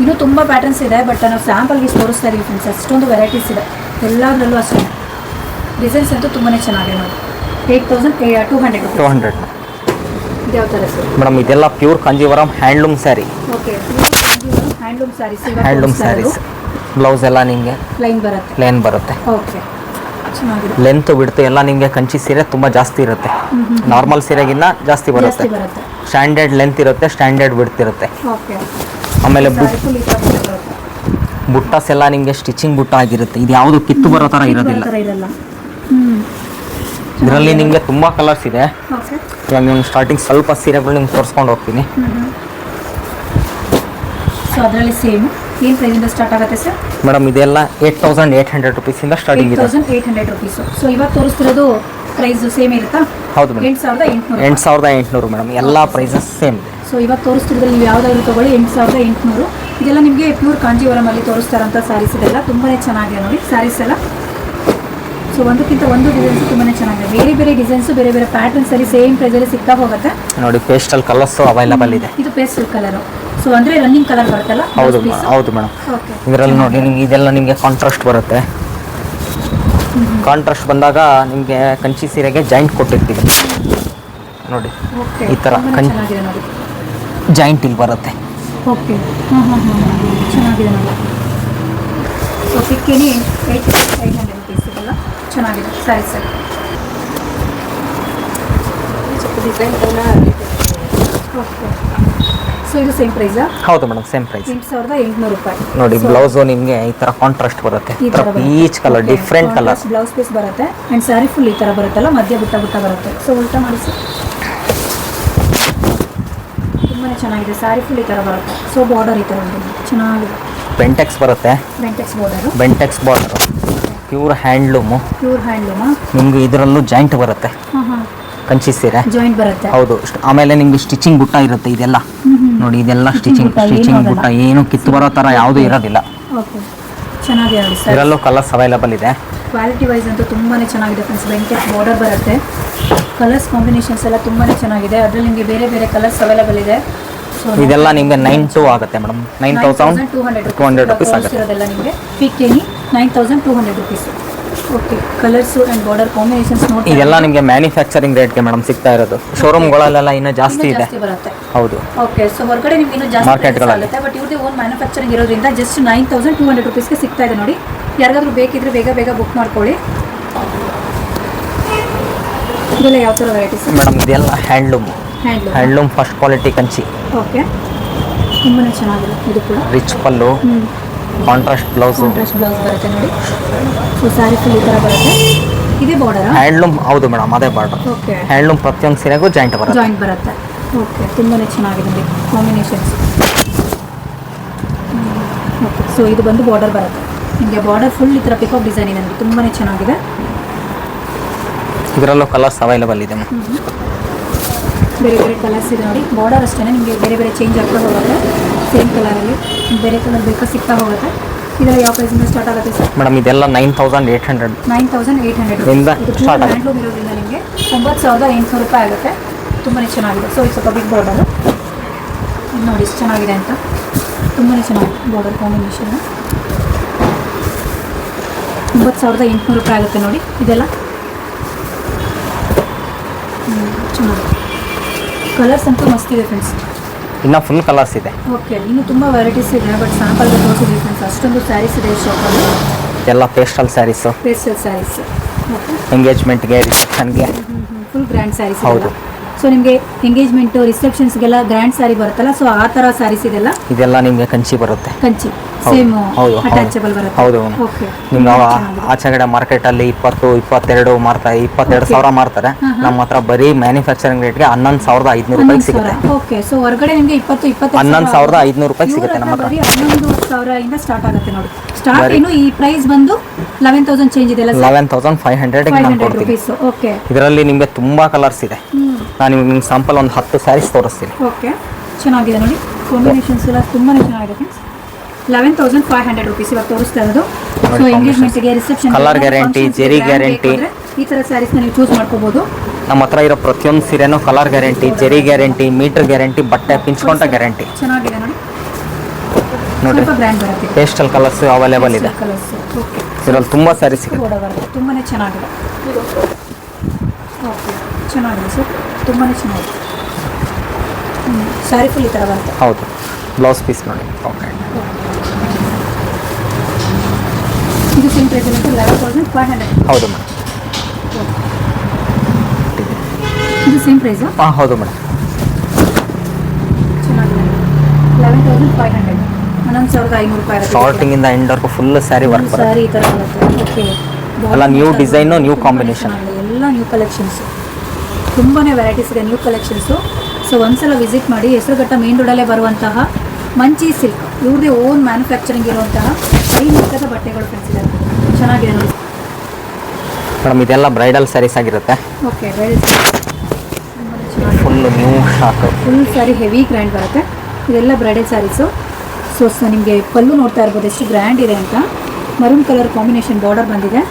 S1: ಇನ್ನೂ ತುಂಬ ಪ್ಯಾಟರ್ನ್ಸ್ ಇದೆ, ಬಟ್ ನಾವು ಸ್ಯಾಂಪಲ್ಗೆ ತೋರಿಸ್ತಾ ಇದ್ದೀವಿ ಫ್ರೆಂಡ್ಸ್. ಅಷ್ಟೊಂದು ವೆರೈಟೀಸ್ ಇದೆ ಎಲ್ಲದರಲ್ಲೂ ಅಷ್ಟೇ. ಡಿಸೈನ್ಸ್ ಅಂತೂ ತುಂಬಾ ಚೆನ್ನಾಗಿದೆ ನೋಡಿ. 8200 ರುಪೀಸ್.
S2: 200.
S1: ಇದು ಯಾವ ಥರ ಸರ್?
S2: ಮೇಡಮ್ ಇದೆಲ್ಲ pure Kanjeevaram handloom sari.
S1: Okay. Handloom sarees.
S2: Handloom sarees. Blouse ಎಲ್ಲ ನಿಮಗೆ
S1: ಲೈನ್ ಬರುತ್ತೆ.
S2: ಪ್ಲೇನ್ ಬರುತ್ತೆ.
S1: ಓಕೆ, ಚೆನ್ನಾಗಿದೆ.
S2: ಲೆಂತ್ ಬಿಡ್ತು ಎಲ್ಲ ನಿಮಗೆ ಕಂಚಿ ಸೀರೆ ತುಂಬ ಜಾಸ್ತಿ ಇರುತ್ತೆ. ನಾರ್ಮಲ್ ಸೀರೆಗಿನ್ನ ಜಾಸ್ತಿ ಬರುತ್ತೆ. ಸ್ಟ್ಯಾಂಡರ್ಡ್ ಲೆಂತ್ ಇರುತ್ತೆ, ಸ್ಟ್ಯಾಂಡರ್ಡ್ ಬಿಡ್ತ್ ಇರುತ್ತೆ.
S1: ಓಕೆ.
S2: ಆಮೇಲೆ ಬುಟ್ಟಾಸ್ ಎಲ್ಲ ನಿಮಗೆ ಸ್ಟಿಚಿಂಗ್ ಬುಟ್ಟ ಆಗಿರುತ್ತೆ. ಇದು ಯಾವುದು ಕಿತ್ತು ಬರೋ ಥರ ಇರೋದಿಲ್ಲ. ಇದರಲ್ಲಿ ನಿಮಗೆ ತುಂಬ ಕಲರ್ಸ್ ಇದೆ.
S1: ಓಕೆ.
S2: ಇವಾಗ ನಿಮ್ಗೆ ಸ್ಟಾರ್ಟಿಂಗ್ ಸ್ವಲ್ಪ ಸೀರೆಗಳು ನಿಮ್ಗೆ ತೋರಿಸ್ಕೊಂಡು ಹೋಗ್ತೀನಿ.
S1: ಸೊ ಅದರಲ್ಲಿ ಸೇಮ್ ಏನು ಪ್ರೈಸಿಂದ ಸ್ಟಾರ್ಟ್ ಆಗುತ್ತೆ ಸರ್?
S2: ಮೇಡಮ್ ಇದೆಲ್ಲ 8800 ರುಪೀಸಿಂದ ಸ್ಟಾರ್ಟಿಂಗ್ ಇದೆ.
S1: 8800 ರುಪೀಸು. ಸೊ ಇವಾಗ ತೋರಿಸ್ತಿರೋದು ಪ್ರೈಸ್ ಸೇಮ್ ಇರುತ್ತಾ?
S2: ಹೌದು ಮೇಡಮ್.
S1: 8800.
S2: 8800 ಮೇಡಮ್. ಎಲ್ಲ ಪ್ರೈಸಸ್ ಸೇಮ್ ಇದೆ.
S1: ಸೊ ಇವಾಗ ತೋರಿಸ್ತಿರೋದ್ರಲ್ಲಿ ನೀವು ಯಾವುದಾದ್ರು ತೊಗೊಳ್ಳಿ 8800. ಇದೆಲ್ಲ ನಿಮಗೆ ಪ್ಯೂರ್ ಕಾಂಜೀವರಮಲ್ಲಿ ತೋರಿಸ್ತಾರಂಥ ಸ್ಯಾರೀಸ್ ಇದೆಲ್ಲ ತುಂಬಾ ಚೆನ್ನಾಗಿದೆ ನೋಡಿ ಸ್ಯಾರೀಸ್ ಎಲ್ಲ. ಸೊ ಒಂದಕ್ಕಿಂತ ಒಂದು ಡಿಸೈನ್ಸ್ ತುಂಬಾ ಚೆನ್ನಾಗಿದೆ. ಬೇರೆ ಬೇರೆ ಡಿಸೈನ್ಸ್ ಬೇರೆ ಬೇರೆ ಪ್ಯಾಟರ್ನ್ಸಲ್ಲಿ ಸೇಮ್ ಪ್ರೈಸಲ್ಲಿ ಸಿಗ್ತಾ ಹೋಗುತ್ತೆ
S2: ನೋಡಿ. ಪೇಸ್ಟಲ್ ಕಲರ್ಸು ಅವೈಲಬಲ್ ಇದೆ.
S1: ಇದು ಪೇಸ್ಟಲ್ ಕಲರು. ಸೊ ಅಂದರೆ ರನ್ನಿಂಗ್ ಕಲರ್ ಬರುತ್ತಲ್ಲ.
S2: ಹೌದು ಹೌದು ಮೇಡಮ್.
S1: ಓಕೆ.
S2: ಇದರಲ್ಲಿ ನೋಡಿ ನಿಮ್ಗೆ ಇದೆಲ್ಲ ನಿಮಗೆ ಕಾಂಟ್ರಾಸ್ಟ್ ಬರುತ್ತೆ. ಕಾಂಟ್ರಾಸ್ಟ್ ಬಂದಾಗ ನಿಮಗೆ ಕಂಚಿ ಸೀರೆಗೆ ಜಾಯಿಂಟ್ ಕೊಟ್ಟಿರ್ತೀವಿ ನೋಡಿ.
S1: ಓಕೆ.
S2: ಈ ಥರ
S1: ಚೆನ್ನಾಗಿದೆ ನೋಡಿ.
S2: ಜಾಯಿಂಟ್ ಇಲ್ಲಿ ಬರುತ್ತೆ.
S1: ಓಕೆ. ಚೆನ್ನಾಗಿದೆ ನೋಡಿ. ಸೊ ಪಿಕ್ಕೇನಿ 800 ರುಪೀಸ್ ಇದೆಲ್ಲ ಚೆನ್ನಾಗಿದೆ ಸ್ಯಾರಿ ಸರ್. ಓಕೆ. ಸೊ ಇದು ಸೇಮ್ ಪ್ರೈಸಾ?
S2: ಹೌದು ಮೇಡಮ್, ಸೇಮ್ ಪ್ರೈಸ್.
S1: 8,800 ರೂಪಾಯಿ
S2: ನೋಡಿ. ಬ್ಲೌಸು ನಿಮಗೆ ಈ ಥರ ಕಾಂಟ್ರಾಸ್ಟ್ ಬರುತ್ತೆ. ಈ ಥರ peach colour, different colour
S1: blouse piece ಬರುತ್ತೆ. ಆ್ಯಂಡ್ ಸ್ಯಾರಿ ಫುಲ್ ಈ ಥರ ಬರುತ್ತಲ್ಲ, ಮಧ್ಯ ಬುಟ್ಟ ಬರುತ್ತೆ. ಸೊ ಉಲ್ಟಾ ಮಾಡಿ ಸರ್. ತುಂಬಾ ಚೆನ್ನಾಗಿದೆ. ಸ್ಯಾರಿ ಫುಲ್ ಈ ಥರ ಬರುತ್ತೆ. ಸೊ ಬಾರ್ಡರ್ ಈ ಥರ ఉంటుంది, ಚೆನ್ನಾಗಿದೆ.
S2: ಬೆಂಟೆಕ್ಸ್ ಬರುತ್ತೆ.
S1: Bentex border.
S2: Bentex border pure handloom.
S1: Pure ಹ್ಯಾಂಡ್ಲೂಮಾ?
S2: ನಿಮ್ಗೆ ಇದರಲ್ಲೂ ಜಾಯಿಂಟ್ ಬರುತ್ತೆ. ಕಂಚಿ ಸೀರೆ
S1: ಜಾಯಿಂಟ್ ಬರುತ್ತೆ.
S2: ಹೌದು. ಆಮೇಲೆ ನಿಮ್ಗೆ ಸ್ಟಿಚಿಂಗ್ ಬುಟ್ಟ ಇರುತ್ತೆ. ಇದೆಲ್ಲ ನೋಡಿ, ಇದೆಲ್ಲ ಸ್ಟಿಚಿಂಗ್ ಬುಟ್ಟ ಏನು ಕಿತ್ತು ಬರೋ ಥರ ಯಾವುದೂ ಇರೋದಿಲ್ಲ.
S1: ಓಕೆ. ಚೆನ್ನಾಗಿದೆ ನೋಡಿ ಸರ್.
S2: ಇದರಲ್ಲೂ ಕಲರ್ಸ್ ಅವೈಲಬಲ್ ಇದೆ.
S1: ಕ್ವಾಲಿಟಿ ವೈಸ್ ಅಂತೂ ತುಂಬಾ ಚೆನ್ನಾಗಿದೆ ಫ್ರೆಂಡ್ಸ್. ಬೆಂಟೆಕ್ಸ್ ಬಾರ್ಡರ್ ಬರುತ್ತೆ. ಕಲರ್ಸ್ ಕಾಂಬಿನೇಷನ್ಸ್ ಎಲ್ಲ ತುಂಬಾ ಚೆನ್ನಾಗಿದೆ. ಅದರಲ್ಲಿ ನಿಮಗೆ ಬೇರೆ ಬೇರೆ ಕಲರ್ಸ್ ಅವೈಲಬಲ್ ಇದೆ.
S2: ಇದೆಲ್ಲ ನಿಮಗೆ 9,200 ಆಗುತ್ತೆ ಮೇಡಮ್. 9,200 ರುಪೀಸ್ ಆಗುತ್ತೆ.
S1: ಇರೋದೆಲ್ಲ ನಿಮಗೆ ಪಿಕ್ಕೇನಿ 9,200 rupees. Okay. Colours and border combinations ನೋಡಿ.
S2: ಇದೆಲ್ಲ ನಿಮಗೆ ಮ್ಯಾನುಫ್ಯಾಕ್ಚರಿಂಗ್ ರೇಟ್ಗೆ ಮೇಡಮ್ ಸಿಗ್ತಾ ಇರೋದು. ಶೋರೂಮ್ಗಳಲ್ಲೆಲ್ಲ ಇನ್ನೂ ಜಾಸ್ತಿ ಇದೆ.
S1: ಬರುತ್ತೆ.
S2: ಹೌದು.
S1: ಓಕೆ. ಸೊ ಹೊರಗಡೆ ನಿಮ್ಗೆ ಇನ್ನೂ ಜಾಸ್ತಿ ಆಗುತ್ತೆ. ಬಟ್ ಇವ್ರದ್ದು ಓನ್ ಮ್ಯಾನುಫ್ಯಾಕ್ಚರಿಂಗ್ ಇರೋದ್ರಿಂದ ಜಸ್ಟ್ 9,200 ರುಪೀಸ್ಗೆ ಸಿಗ್ತಾ ಇದೆ ನೋಡಿ. ಯಾರಿಗಾದ್ರೂ ಬೇಕಿದ್ರೆ ಬೇಗ ಬೇಗ ಬುಕ್ ಮಾಡ್ಕೊಳ್ಳಿ. ಇದೆಲ್ಲ ಯಾವ ಥರ ವೆರೈಟೀಸ್
S2: ಮೇಡಮ್? ಇದೆಲ್ಲ handloom first quality Kanchi.
S1: Okay. ತುಂಬಾ ಚೆನ್ನಾಗಿದೆ. ಇದು ಕೂಡ
S2: ರಿಚ್ ಪಲ್ಲು, ಕಾಂಟ್ರಾಸ್ಟ್ ಬ್ಲೌಸ್
S1: ಬರುತ್ತೆ ನೋಡಿ. ಸೊ ಸ್ಯಾರಿ ಫುಲ್ ಈ ಥರ ಬರುತ್ತೆ. ಇದೇ ಬಾರ್ಡರ್
S2: ಹ್ಯಾಂಡ್ಲೂಮ್? ಹೌದು ಮೇಡಮ್, ಅದೇ ಬಾರ್ಡರ್.
S1: ಓಕೆ.
S2: ಹ್ಯಾಂಡ್ಲೂಮ್ ಪ್ರತಿಯೊಂದು ಸೀರೆಗೂ ಜಾಯಿಂಟ್
S1: ಬರುತ್ತೆ. ಓಕೆ. ತುಂಬಾ ಚೆನ್ನಾಗಿದೆ ನೋಡಿ ಕಾಂಬಿನೇಷನ್ಸ್. ಓಕೆ. ಸೊ ಇದು ಬಂದು ಬಾರ್ಡರ್ ಬರುತ್ತೆ ನಿಮಗೆ. ಬಾರ್ಡರ್ ಫುಲ್ ಈ ಥರ ಪಿಕಾಕ್ ಡಿಸೈನ್ ಇದೆ ನೋಡಿ. ತುಂಬಾ ಚೆನ್ನಾಗಿದೆ.
S2: ಇದರಲ್ಲೂ ಕಲರ್ಸ್ ಅವೈಲಬಲ್ ಇದೆ.
S1: ಬೇರೆ ಬೇರೆ ಕಲರ್ಸ್ ಇದೆ ನೋಡಿ. ಬಾರ್ಡರ್ ಅಷ್ಟೇ ನಿಮಗೆ ಬೇರೆ ಬೇರೆ ಚೇಂಜ್ ಆಗ್ತಾ ಹೋಗುತ್ತೆ. ಸೇಮ್ ಕಲರಲ್ಲಿ ಬೇರೆ ಕಲರ್ ಬೇಕಾ ಸಿಗ್ತಾ ಹೋಗುತ್ತೆ. ಇದೆಲ್ಲ ಯಾವ ಪ್ರೈಸಿಂದ ಸ್ಟಾರ್ಟ್ ಆಗುತ್ತೆ ಸರ್?
S2: ಮೇಡಮ್ ಇದೆಲ್ಲ 9,800
S1: ಇಂದ ಸ್ಟಾರ್ಟ್ ಆಗುತ್ತೆ. ಹ್ಯಾಂಡ್ಲೂಮ್ ಇರೋದ್ರಿಂದ ನಿಮಗೆ 9,800 ರೂಪಾಯಿ ಆಗುತ್ತೆ. ತುಂಬಾ ಚೆನ್ನಾಗಿದೆ. ಸೊ ಇದು ಸ್ವಲ್ಪ ಬಿಗ್ ಬಾರ್ಡರು ನೋಡಿ ಎಷ್ಟು ಚೆನ್ನಾಗಿದೆ ಅಂತ. ತುಂಬಾ ಚೆನ್ನಾಗಿದೆ ಬಾರ್ಡರ್ ಕಾಂಬಿನೇಷನ್. 9,800 ರೂಪಾಯಿ ಆಗುತ್ತೆ ನೋಡಿ. ಇದೆಲ್ಲ ಚೆನ್ನಾಗಿದೆ. ಕಲರ್ಸ್ ಅಂತೂ ಮಸ್ತ್ ಇದೆ ಫ್ರೆಂಡ್ಸ್.
S2: ಇನ್ನು ಫುಲ್ ಕಲರ್ಸ್ ಇದೆ.
S1: ಓಕೆ. ಇನ್ನು ತುಂಬ ವೆರೈಟೀಸ್ ಇದೆ. ಬಟ್ ಸ್ಯಾಂಪಲ್ಗೆ ತೋರಿಸಿದ್ವಿ ಫ್ರೆಂಡ್ಸ್. ಅಷ್ಟೊಂದು ಸ್ಯಾರೀಸ್ ಇದೆ ಶಾಪಲ್ಲಿ.
S2: ಎಲ್ಲ pastel saris.
S1: Pastel saris. Okay.
S2: ಎಂಗೇಜ್ಮೆಂಟ್ಗೆ, ರಿಸೆಪ್ಷನ್ಗೆ
S1: ಫುಲ್ ಗ್ರ್ಯಾಂಡ್ ಸ್ಯಾರೀಸ್.
S2: ಹೌದು.
S1: ಸೊ ನಿಮಗೆ ಎಂಗೇಜ್ಮೆಂಟು ರಿಸೆಪ್ಷನ್ಸ್ಗೆಲ್ಲ ಗ್ರ್ಯಾಂಡ್ ಸ್ಯಾರಿ ಬರುತ್ತಲ್ಲ, ಸೊ ಆ ಥರ ಸ್ಯಾರೀಸ್ ಇದೆಲ್ಲ.
S2: ಇದೆಲ್ಲ ನಿಮಗೆ ಕಂಚಿ ಬರುತ್ತೆ.
S1: ಕಂಚಿ ಸೇಮ್ ಅಟ್ಯಾಚಬಲ್ ಬರುತ್ತೆ.
S2: ಹೌದು.
S1: ಓಕೆ.
S2: ನಿಮ್ಗೆ ಆಚೆಗಡೆ ಮಾರ್ಕೆಟಲ್ಲಿ 22,000 ಮಾರ್ತಾರೆ. ನಮ್ಮ ಹತ್ರ ಬರೀ ಮ್ಯಾನುಫ್ಯಾಕ್ಚರಿಂಗ್ ರೇಟ್ಗೆ 11,500 ರೂಪಾಯಿಗೆ ಸಿಗುತ್ತೆ.
S1: ಓಕೆ. ಸೊ ಹೊರಗಡೆ ನಿಮಗೆ
S2: 11,500 ರೂಪಾಯಿಗೆ ಸಿಗುತ್ತೆ ನಮ್ಮ ಹತ್ರ.
S1: 11,000 ಇಂದ ಸ್ಟಾರ್ಟ್ ಆಗುತ್ತೆ ನೋಡಿ. ಸ್ಟಾರ್ಟಿಂಗ್ ಈ ಪ್ರೈಸ್ ಬಂದು 11,000 ಚೇಂಜ್ ಇದೆ.
S2: 11,500
S1: ರುಪೀಸ್. ಓಕೆ.
S2: ಇದರಲ್ಲಿ ನಿಮಗೆ ತುಂಬಾ ಕಲರ್ಸ್ ಇದೆ. ನಾನು ನಿಮ್ಗೆ ಸ್ಯಾಂಪಲ್ ಒಂದು 10 ಸ್ಯಾರೀಸ್ ತೋರಿಸ್ತೀನಿ.
S1: ಓಕೆ. ಚೆನ್ನಾಗಿದೆ ನೋಡಿ. ಕಾಂಬಿನೇಷನ್ಸ್ ಎಲ್ಲ ತುಂಬಾ ಚೆನ್ನಾಗಿದೆ ಫ್ರೆಂಡ್ಸ್. 11,500 ರುಪೀಸ್ ಇವಾಗ ತೋರಿಸ್ತಾ ಇರೋದು. ಸೊ ಎಂಗೇಜ್ಮೆಂಟ್ಗೆ, reception,
S2: colour guarantee, zari guarantee,
S1: ಈ ಥರ ಸ್ಯಾರೀಸ್ನ ನೀವು ಚೂಸ್ ಮಾಡ್ಕೋಬಹುದು.
S2: ನಮ್ಮ ಹತ್ರ ಇರೋ ಪ್ರತಿಯೊಂದು ಸೀರೆನೂ colour guarantee, zari guarantee, metre guarantee, ಬಟ್ಟೆ ಪಿಂಚ್ಕೊಂಟ ಗ್ಯಾರಂಟಿ.
S1: ಚೆನ್ನಾಗಿದೆ ನೋಡಿ.
S2: ನೋಡಿ
S1: ಬ್ರ್ಯಾಂಡ್ ಬರುತ್ತೆ.
S2: ಪೇಸ್ಟಲ್ ಕಲರ್ಸ್ ಅವೈಲೇಬಲ್ ಇದೆ.
S1: ಕಲರ್ಸ್. ಓಕೆ.
S2: ಇದರಲ್ಲಿ ತುಂಬಾ ಸ್ಯಾರೀಸ್ ಸಿಗುತ್ತೆ.
S1: ತುಂಬಾ ಚೆನ್ನಾಗಿದೆ. ಓಕೆ. ಚೆನ್ನಾಗಿದೆ ಸರ್. ತುಂಬಾ ಚೆನ್ನಾಗಿದೆ. ಸ್ಯಾರಿ ಫುಲ್ ಈ ಥರ ಬರುತ್ತೆ.
S2: ಹೌದು. ಬ್ಲೌಸ್ ಪೀಸ್ ನೋಡಿ. ಓಕೆ.
S1: ಇದು ಸೇಮ್ ಪ್ರೈಸ್ ಇರುತ್ತೆ. 11,500.
S2: ಹೌದು ಮೇಡಮ್.
S1: ಇದು ಸೇಮ್ ಪ್ರೈಸು?
S2: ಹಾಂ ಹೌದು ಮೇಡಮ್.
S1: ಚೆನ್ನಾಗಿದೆ. 11,500. 11,500 ರೂಪಾಯಿ.
S2: ಸ್ಟಾರ್ಟಿಂಗಿಂದ ಎಂಡ್ವರೆಗೂ ಫುಲ್ ಸ್ಯಾರಿ ವರ್ಕ್ ಬರುತ್ತೆ.
S1: ಸ್ಯಾರಿ ಈ ಥರ ಬರುತ್ತೆ. ಓಕೆ.
S2: ಎಲ್ಲ ನ್ಯೂ ಡಿಸೈನು, ನ್ಯೂ ಕಾಂಬಿನೇಷನ್.
S1: ಎಲ್ಲ ನ್ಯೂ ಕಲೆಕ್ಷನ್ಸ್. ತುಂಬಾ ವೆರೈಟೀಸ್ ಇದೆ, ನ್ಯೂ ಕಲೆಕ್ಷನ್ಸು. ಸೊ ಒಂದ್ಸಲ ವಿಸಿಟ್ ಮಾಡಿ. ಹೆಸರುಘಟ್ಟ ಮೇನ್ ರೋಡಲ್ಲೇ ಬರುವಂತಹ ಮಂಚಿ ಸಿಲ್ಕ್, ಇವ್ರದೇ ಓನ್ ಮ್ಯಾನುಫ್ಯಾಕ್ಚರಿಂಗ್ ಇರುವಂತಹ ಕೈ ಮುಖದ ಬಟ್ಟೆಗಳು ಫ್ರೆಂಡ್ಸ್ ಇದೆ. ಚೆನ್ನಾಗಿದೆ ನೋಡಿ
S2: ಮೇಡಮ್. ಇದೆಲ್ಲ ಬ್ರೈಡಲ್ ಸ್ಯಾರೀಸ್ ಆಗಿರುತ್ತೆ.
S1: Okay. Bridal
S2: full new shock,
S1: full sari heavy grand ಬರುತ್ತೆ. ಇದೆಲ್ಲ ಬ್ರೈಡಲ್ ಸ್ಯಾರೀಸು. ಸೊ ನಿಮಗೆ ಪಲ್ಲು ನೋಡ್ತಾ ಇರ್ಬೋದು ಎಷ್ಟು ಗ್ರ್ಯಾಂಡ್ ಇದೆ ಅಂತ. ಮರೂನ್ ಕಲರ್ ಕಾಂಬಿನೇಷನ್ ಬಾರ್ಡರ್ ಬಂದಿದೆ.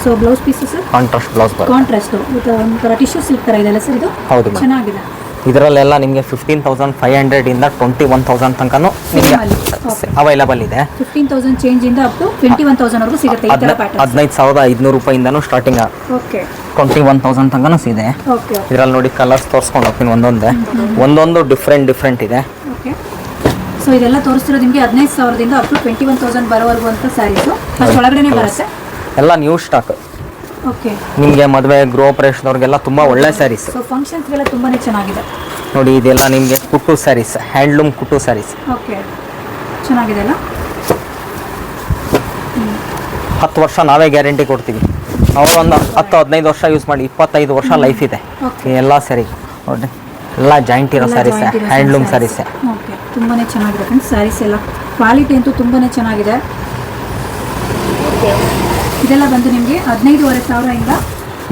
S1: So blouse pieces
S2: contrast blouse ಬರುತ್ತೆ.
S1: ಕಾಂಟ್ರಾಸ್ಟ್ ಒಂಥರ ಟಿಶ್ಯೂ ಸಿಲ್ಕ್ ಥರ ಇದೆಲ್ಲ ಸರ್ ಇದು.
S2: ಹೌದು ಮೇಡಮ್.
S1: ಚೆನ್ನಾಗಿದೆ.
S2: ಇದರಲ್ಲೆಲ್ಲ ನಿಮಗೆ 15,500 ಇಂದ 21,000 ತನಕನೂ ನಿಮಗೆ ಅವೈಲಬಲ್ ಇದೆ.
S1: 15,000 ಚೇಂಜ್ ಇಂದ ಅಪ್ ಟು 21,000 ವರೆಗೂ ಸಿಗುತ್ತೆ ಈ ತರ ಪ್ಯಾಟರ್ನ್.
S2: 15,500 ರೂಪಾಯಿಂದನೂ ಸ್ಟಾರ್ಟಿಂಗ್
S1: ಓಕೆ
S2: 21,000 ತನಕನೂ ಇದೆ.
S1: ಓಕೆ
S2: ಇದರಲ್ಲಿ ನೋಡಿ ಕಲರ್ಸ್ ತೋರಿಸ್ಕೊಂಡು ಹೋಗ್ತೀನಿ ಒಂದೊಂದು ಡಿಫ್ರೆಂಟ್ ಇದೆ.
S1: ಓಕೆ ಸೊ ಇದೆಲ್ಲ ತೋರಿಸ್ತಿರೋದು ನಿಮಗೆ 15,000ದಿಂದ ಅಪ್ ಟು 21,000 ಬರೋವರೆಗೂ ಅಂತ ಸ್ಯಾರೀಸು ಅಷ್ಟೊಳಗಡೆನೆ ಬರುತ್ತೆ.
S2: ಎಲ್ಲ ನ್ಯೂ ಸ್ಟಾಕ್.
S1: ಓಕೆ
S2: ನಿಮಗೆ ಮದುವೆ ಗೃಹಪ್ರವೇಶದವ್ರಿಗೆಲ್ಲ ತುಂಬ ಒಳ್ಳೆ ಸ್ಯಾರೀಸ್.
S1: ಸೊ ಫಂಕ್ಷನ್ಸ್ಗೆಲ್ಲ ತುಂಬಾನೇ ಚೆನ್ನಾಗಿದೆ
S2: ನೋಡಿ. ಇದೆಲ್ಲ ನಿಮಗೆ ಕುಟ್ಟು ಸ್ಯಾರೀಸ್, ಹ್ಯಾಂಡ್ಲೂಮ್ ಕುಟ್ಟು ಸ್ಯಾರೀಸ್.
S1: ಓಕೆ ಚೆನ್ನಾಗಿದೆ ಅಲ್ಲ.
S2: 10 ವರ್ಷ ನಾವೇ ಗ್ಯಾರಂಟಿ ಕೊಡ್ತೀವಿ. ಅವರು ಒಂದು 10-15 ವರ್ಷ ಯೂಸ್ ಮಾಡಿ 25 ವರ್ಷ ಲೈಫ್ ಇದೆ ಎಲ್ಲ ಸ್ಯಾರಿ. ನೋಡಿ ಎಲ್ಲ ಜಾಯಿಂಟ್ ಇರೋ ಸ್ಯಾರೀಸ್, ಹ್ಯಾಂಡ್ಲೂಮ್ ಸ್ಯಾರೀಸ್.
S1: ಓಕೆ ತುಂಬಾನೇ ಚೆನ್ನಾಗಿದೆ ಫ್ರೆಂಡ್ಸ್ ಸ್ಯಾರೀಸ್ ಎಲ್ಲ. ಕ್ವಾಲಿಟಿ ಅಂತೂ ತುಂಬಾನೇ ಚೆನ್ನಾಗಿದೆ. ಇದೆಲ್ಲ ಬಂದು ನಿಮಗೆ 15,500ಇಂದ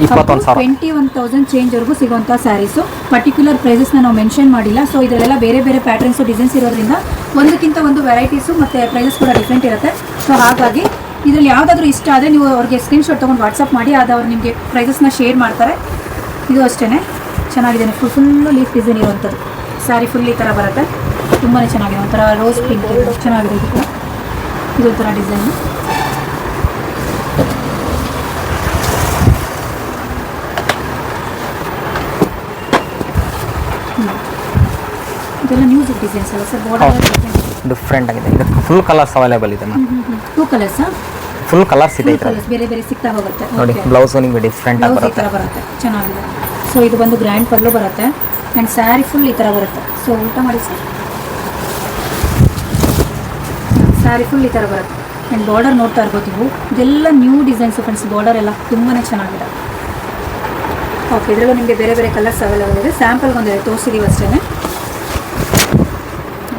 S2: 21,000
S1: 21,000 ಚೇಂಜ್ವರೆಗೂ ಸಿಗುವಂಥ ಸ್ಯಾರೀಸು. ಪರ್ಟಿಕ್ಯುಲರ್ ಪ್ರೈಸಸ್ನ ನಾವು ಮೆನ್ಷನ್ ಮಾಡಿಲ್ಲ. ಸೊ ಇದರಲ್ಲೆಲ್ಲ ಬೇರೆ ಬೇರೆ ಪ್ಯಾಟರ್ನ್ಸು ಡಿಸೈನ್ಸ್ ಇರೋದ್ರಿಂದ ಒಂದಕ್ಕಿಂತ ಒಂದು ವೆರೈಟೀಸು ಮತ್ತು ಪ್ರೈಸಸ್ ಕೂಡ ಡಿಫ್ರೆಂಟ್ ಇರುತ್ತೆ. ಸೊ ಹಾಗಾಗಿ ಇದರಲ್ಲಿ ಯಾವುದಾದ್ರೂ ಇಷ್ಟ ಆದರೆ ನೀವು ಅವ್ರಿಗೆ ಸ್ಕ್ರೀನ್ಶಾಟ್ ತೊಗೊಂಡು ವಾಟ್ಸಪ್ ಮಾಡಿ ಅದು ಅವ್ರು ನಿಮಗೆ ಪ್ರೈಸಸ್ನ ಶೇರ್ ಮಾಡ್ತಾರೆ. ಇದು ಅಷ್ಟೇ ಚೆನ್ನಾಗಿದೆ. ಫುಲ್ಲು ಲೀಫ್ ಡಿಸೈನ್ ಇರುವಂಥದ್ದು ಸ್ಯಾರಿ ಫುಲ್ ಈ ಥರ ಬರುತ್ತೆ. ತುಂಬಾ ಚೆನ್ನಾಗಿದೆ. ಒಂಥರ ರೋಸ್ ಪಿಂಕ್ ಚೆನ್ನಾಗಿದೆ. ಇದು ಥರ ಡಿಸೈನು. ಇದೆಲ್ಲ ನ್ಯೂಸ್ ಡಿಸೈನ್ಸ್ ಅಲ್ಲ ಸರ್. ಬಾರ್ಡರ್
S2: ಡಿಫ್ರೆಂಟ್ ಆಗಿದೆ. ಇದು ಫುಲ್ ಕಲರ್ಸ್ ಅವೈಲೇಬಲ್ ಇದೆ ಮ್ಯಾಮ್.
S1: 2 ಕಲರ್ಸ್
S2: ಫುಲ್ ಕಲರ್ಸ್ ಇದೆ ಇದರಲ್ಲಿ.
S1: ಬೇರೆ ಬೇರೆ ಸಿಗ್ತಾ ಹೋಗುತ್ತೆ.
S2: ನೋಡಿ ಬ್ಲೌಸ್ ನಿಮಗೆ ಡಿಫ್ರೆಂಟ್ ಆಗಿ ಬರುತ್ತೆ.
S1: ಚೆನ್ನಾಗಿದೆ. ಸೊ ಇದು ಬಂದು ಗ್ರ್ಯಾಂಡ್ ಪರ್ಲು ಬರುತ್ತೆ ಆ್ಯಂಡ್ ಸ್ಯಾರಿ ಫುಲ್ ಈ ಥರ ಬರುತ್ತೆ. ಸೊ ಊಟ ಮಾಡಿ ಸರ್. ಸ್ಯಾರಿ ಫುಲ್ ಈ ಥರ ಬರುತ್ತೆ ಆ್ಯಂಡ್ ಬಾರ್ಡರ್ ನೋಡ್ತಾ ಇರ್ಬೋದು ನೀವು. ಇದೆಲ್ಲ ನ್ಯೂ ಡಿಸೈನ್ಸು ಫ್ರೆಂಡ್ಸ್. ಬಾರ್ಡರ್ ಎಲ್ಲ ತುಂಬಾ ಚೆನ್ನಾಗಿದೆ. ಓಕೆ ಇದರಲ್ಲೂ ನಿಮಗೆ ಬೇರೆ ಬೇರೆ ಕಲರ್ಸ್ ಅವೈಲೇಬಲ್ ಇದೆ. ಸ್ಯಾಂಪಲ್ಗೆ ಒಂದೆರಡು ತೋರಿಸಿದ್ದೀವಿ ಅಷ್ಟೇ.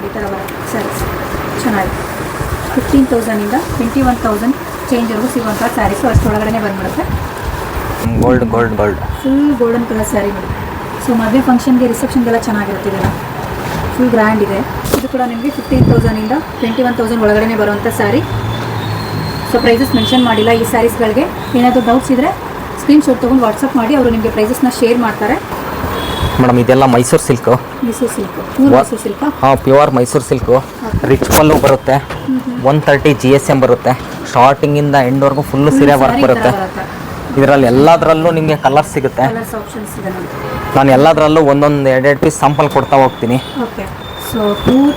S1: ಈ ಥರ ಬರುತ್ತೆ ಸ್ಯಾರೀಸ್ ಚೆನ್ನಾಗಿದೆ. 15,000ಇಂದ 21,000 ಚೇಂಜ್ವರೆಗೂ ಸಿಗುವಂಥ ಸ್ಯಾರೀಸು ಅಷ್ಟೊಳಗಡೆ ಬಂದ್ಬಿಡುತ್ತೆ.
S2: Gold
S1: full golden colour sari ನೋಡಿ. ಸೊ ಮದುವೆ ಫಂಕ್ಷನ್ಗೆ ರಿಸೆಪ್ಷನ್ಗೆಲ್ಲ ಚೆನ್ನಾಗಿರುತ್ತೆ. ಇದೆಲ್ಲ ಫುಲ್ ಗ್ರ್ಯಾಂಡ್ ಇದೆ. ಇದು ಕೂಡ ನಿಮಗೆ 15,000ಇಂದ 21,000 ಒಳಗಡೆ ಬರುವಂಥ ಸ್ಯಾರಿ. ಸೊ ಪ್ರೈಸಸ್ ಮೆನ್ಷನ್ ಮಾಡಿಲ್ಲ ಈ ಸ್ಯಾರೀಸ್ಗಳಿಗೆ. ಏನಾದರೂ ಡೌಟ್ಸ್ ಇದ್ದರೆ ಸ್ಕ್ರೀನ್ಶಾಟ್ ತೊಗೊಂಡು ವಾಟ್ಸಪ್ ಮಾಡಿ ಅವರು ನಿಮಗೆ ಪ್ರೈಸಸ್ನ ಶೇರ್ ಮಾಡ್ತಾರೆ.
S2: ಮೇಡಮ್ ಇದೆಲ್ಲ Mysuru silk.
S1: Mysuru silk pure Mysuru silk.
S2: ಹಾಂ pure Mysuru silk. Rich pallu ಬರುತ್ತೆ. 130 GSM ಬರುತ್ತೆ. ಸ್ಟಾರ್ಟಿಂಗಿಂದ ಎಂಡ್ವರೆಗೂ ಫುಲ್ಲು ಸೀರೆ ವರ್ಕ್ ಬರುತ್ತೆ. ಇದರಲ್ಲಿ ಎಲ್ಲದರಲ್ಲೂ ನಿಮಗೆ ಕಲರ್ಸ್ ಸಿಗುತ್ತೆ.
S1: ಕಲರ್ಸ್ ಆಪ್ಷನ್ಸ್ ಇದೆ ನೋಡಿ.
S2: ನಾನು ಎಲ್ಲದರಲ್ಲೂ ಒಂದೊಂದು 2 ಪೀಸ್ ಸ್ಯಾಂಪಲ್ ಕೊಡ್ತಾ ಹೋಗ್ತೀನಿ.
S1: Okay so pure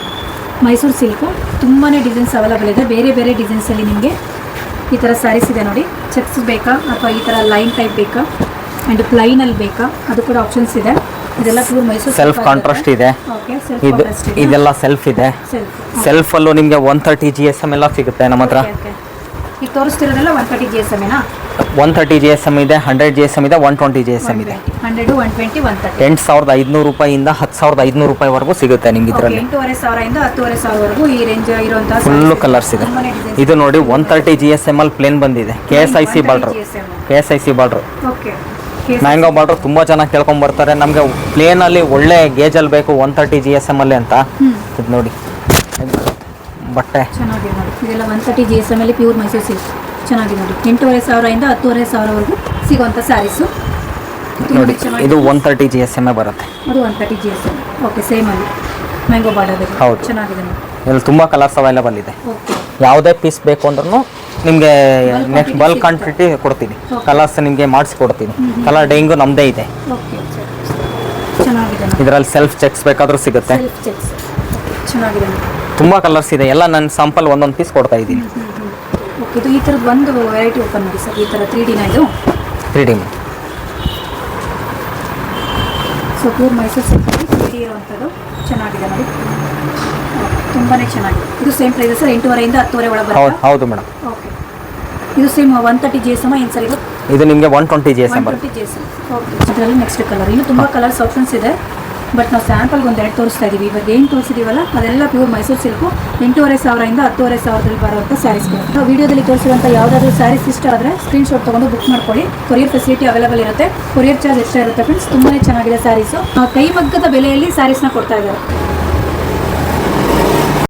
S1: Mysuru silk ತುಂಬಾ ಡಿಸೈನ್ಸ್ ಅವೈಲೇಬಲ್ ಇದೆ. ಬೇರೆ ಬೇರೆ ಡಿಸೈನ್ಸಲ್ಲಿ ನಿಮಗೆ ಈ ಥರ ಸ್ಯಾರೀಸ್ ಇದೆ ನೋಡಿ. ಚೆಕ್ಸ್ ಬೇಕಾ ಅಥವಾ ಈ ಥರ ಲೈನ್ ಟೈಪ್ ಬೇಕಾ ಆ್ಯಂಡ್ ಪ್ಲೈನಲ್ಲಿ ಬೇಕಾ ಅದು ಕೂಡ ಆಪ್ಷನ್ಸ್ ಇದೆ. ಇದೆಲ್ಲ ಪ್ಯೂರ್ ಮೈಸೂರು
S2: ಸೆಲ್ಫ್ ಕಾಂಟ್ರಾಸ್ಟ್ ಇದೆ.
S1: ಓಕೆ ಸೆಲ್ಫ್ ಕಾಂಟ್ರಾಸ್ಟ್ ಇದೆ.
S2: ಇದೆಲ್ಲ ಸೆಲ್ಫ್ ಇದೆ. ಸೆಲ್ಫಲ್ಲೂ ನಿಮಗೆ 130 GSM ಎಲ್ಲ ಸಿಗುತ್ತೆ ನಮ್ಮ ಹತ್ರ.
S1: ಈಗ ತೋರಿಸ್ತಿರೋದೆಲ್ಲ 130 GSM ಏನಾ?
S2: 130 GSM ಇದೆ, 100 GSM ಇದೆ, 120 GSM ಇದೆ.
S1: 100, 120, 130.
S2: 8,500 ರೂಪಾಯಿಂದ 10,500 ರೂಪಾಯಿವರೆಗೂ ಸಿಗುತ್ತೆ ನಿಮ್ಗೆ ಇದರಲ್ಲಿ.
S1: 8,500ಇಂದ 10,500 ವರೆಗೂ ಈ ರೇಂಜ್ ಇರುವಂತಹ
S2: ಫುಲ್ಲು ಕಲರ್ಸ್ ಇದೆ. ಇದು ನೋಡಿ 130 GSM ಅಲ್ಲಿ ಪ್ಲೇನ್ ಬಂದಿದೆ. KSIC border. KSIC border.
S1: Okay
S2: mango border ತುಂಬ ಚೆನ್ನಾಗಿ ಕೇಳ್ಕೊಂಡ್ ಬರ್ತಾರೆ. ನಮಗೆ ಪ್ಲೇನಲ್ಲಿ ಒಳ್ಳೆ ಗೇಜಲ್ಲಿ ಬೇಕು 130 GSM ಅಲ್ಲಿ ಅಂತ. ಇದು ನೋಡಿ ಬಟ್ಟೆ
S1: ಚೆನ್ನಾಗಿದೆ ನೋಡಿ. ಇದೆಲ್ಲ 130 GSM ಅಲ್ಲಿ ಪ್ಯೂರ್ ಮೈಸೂರು ಸಿಲ್ಕ್ ಚೆನ್ನಾಗಿದೆ ನೋಡಿ. 8,500ಇಂದ 10,500ವರೆಗೂ ಸಿಗುವಂಥ ಸ್ಯಾರೀಸು
S2: ನೋಡಿ. ಇದು 130 GSM ಬರುತ್ತೆ.
S1: ಅದು 130 GSM. ಓಕೆ ಸೇಮ್ ಅಲ್ಲಿ ಮ್ಯಾಂಗೋ ಬಾರ್ಡರ್.
S2: ಹೌದು
S1: ಚೆನ್ನಾಗಿದೆ ನೋಡಿ.
S2: ಇಲ್ಲಿ ತುಂಬ ಕಲರ್ಸ್ ಅವೈಲೇಬಲ್ ಇದೆ.
S1: ಓಕೆ
S2: ಯಾವುದೇ ಪೀಸ್ ಬೇಕು ಅಂದ್ರೂ ನಿಮಗೆ ನೆಕ್ಸ್ಟ್ ಬಲ್ಕ್ ಕ್ವಾಂಟಿಟಿ ಕೊಡ್ತೀನಿ. ಕಲರ್ಸ್ ನಿಮಗೆ ಮಾಡಿಸ್ಕೊಡ್ತೀನಿ. ಕಲರ್ ಡೈಯಿಂಗು ನಮ್ಮದೇ ಇದೆ.
S1: ಓಕೆ ಚೆನ್ನಾಗಿದೆ ನೋಡಿ.
S2: ಇದರಲ್ಲಿ ಸೆಲ್ಫ್ ಚೆಕ್ಸ್ ಬೇಕಾದರೂ ಸಿಗುತ್ತೆ.
S1: ಸೆಲ್ಫ್ ಚೆಕ್ಸ್ ಚೆನ್ನಾಗಿದೆ ನೋಡಿ.
S2: ತುಂಬ ಕಲರ್ಸ್ ಇದೆ. ಎಲ್ಲ ನನ್ನ ಸ್ಯಾಂಪಲ್ ಒಂದೊಂದು ಪೀಸ್ ಕೊಡ್ತಾ ಇದ್ದೀನಿ.
S1: ಓಕೆ ಇದು ಈ ಥರದ್ದು ಒಂದು ವೆರೈಟಿ ಓಪನ್ ಮಾಡಿ ಸರ್. ಈ ಥರ 3Dನ ಇದು
S2: 3D.
S1: So pure Mysuru silk 3D ಇರುವಂಥದ್ದು ಚೆನ್ನಾಗಿದೆ ನೋಡಿ. ತುಂಬಾ ಚೆನ್ನಾಗಿದೆ. ಇದು ಸೇಮ್ ಪ್ರೈಸಸ್ 8,500ಇಂದ 10,000 ಒಳಗೆ ಬರುತ್ತೆ.
S2: ಹೌದು ಮೇಡಮ್.
S1: ಓಕೆ ಇದು ಸೇಮ್ 130 GSM ಏನು ಸರ್ ಇದು?
S2: ಇದು ನಿಮಗೆ 120 GSM ಬರುತ್ತೆ.
S1: 120 GSM. ಓಕೆ ಇದರಲ್ಲಿ ನೆಕ್ಸ್ಟ್ ಕಲರ್. ಇನ್ನು ತುಂಬ ಕಲರ್ಸ್ ಆಪ್ಷನ್ಸ್ ಇದೆ. ಬಟ್ ನಾವು ಸ್ಯಾಂಪಲ್ಗೆ ಒಂದೆರಡು ತೋರಿಸ್ತಾ ಇದ್ದೀವಿ. ಇವಾಗ ಏನು ತೋರಿಸಿದ್ದೀವಲ್ಲ ಅದೆಲ್ಲ ಪ್ಯೂರ್ ಮೈಸೂರು ಸಿಲ್ಕು 8,500ಇಂದ 10,500 ಬರುವಂಥ ಸ್ಯಾರೀಸ್ಗಳು. ನಾವು ವೀಡಿಯೋದಲ್ಲಿ ತೋರಿಸಿರುವಂಥ ಯಾವುದಾದ್ರೂ ಸ್ಯಾರೀಸ್ ಇಷ್ಟ ಆದರೆ ಸ್ಕ್ರೀನ್ಶಾಟ್ ತೊಗೊಂಡು ಬುಕ್ ಮಾಡ್ಕೊಳ್ಳಿ. ಕೊರಿಯರ್ ಫೆಸಿಲಿಟಿ ಅವೈಲೇಬಲ್ ಇರುತ್ತೆ. ಕೊರಿಯರ್ ಚಾರ್ಜ್ ಎಕ್ಸ್ಟ್ರಾ ಇರುತ್ತೆ ಫ್ರೆಂಡ್ಸ್. ತುಂಬಾ ಚೆನ್ನಾಗಿದೆ ಸ್ಯಾರೀಸು. ಕೈ ಮಗ್ಗದ ಬೆಲೆಯಲ್ಲಿ ಸ್ಯಾರೀಸ್ನ ಕೊಡ್ತಾ ಇದ್ದಾರೆ.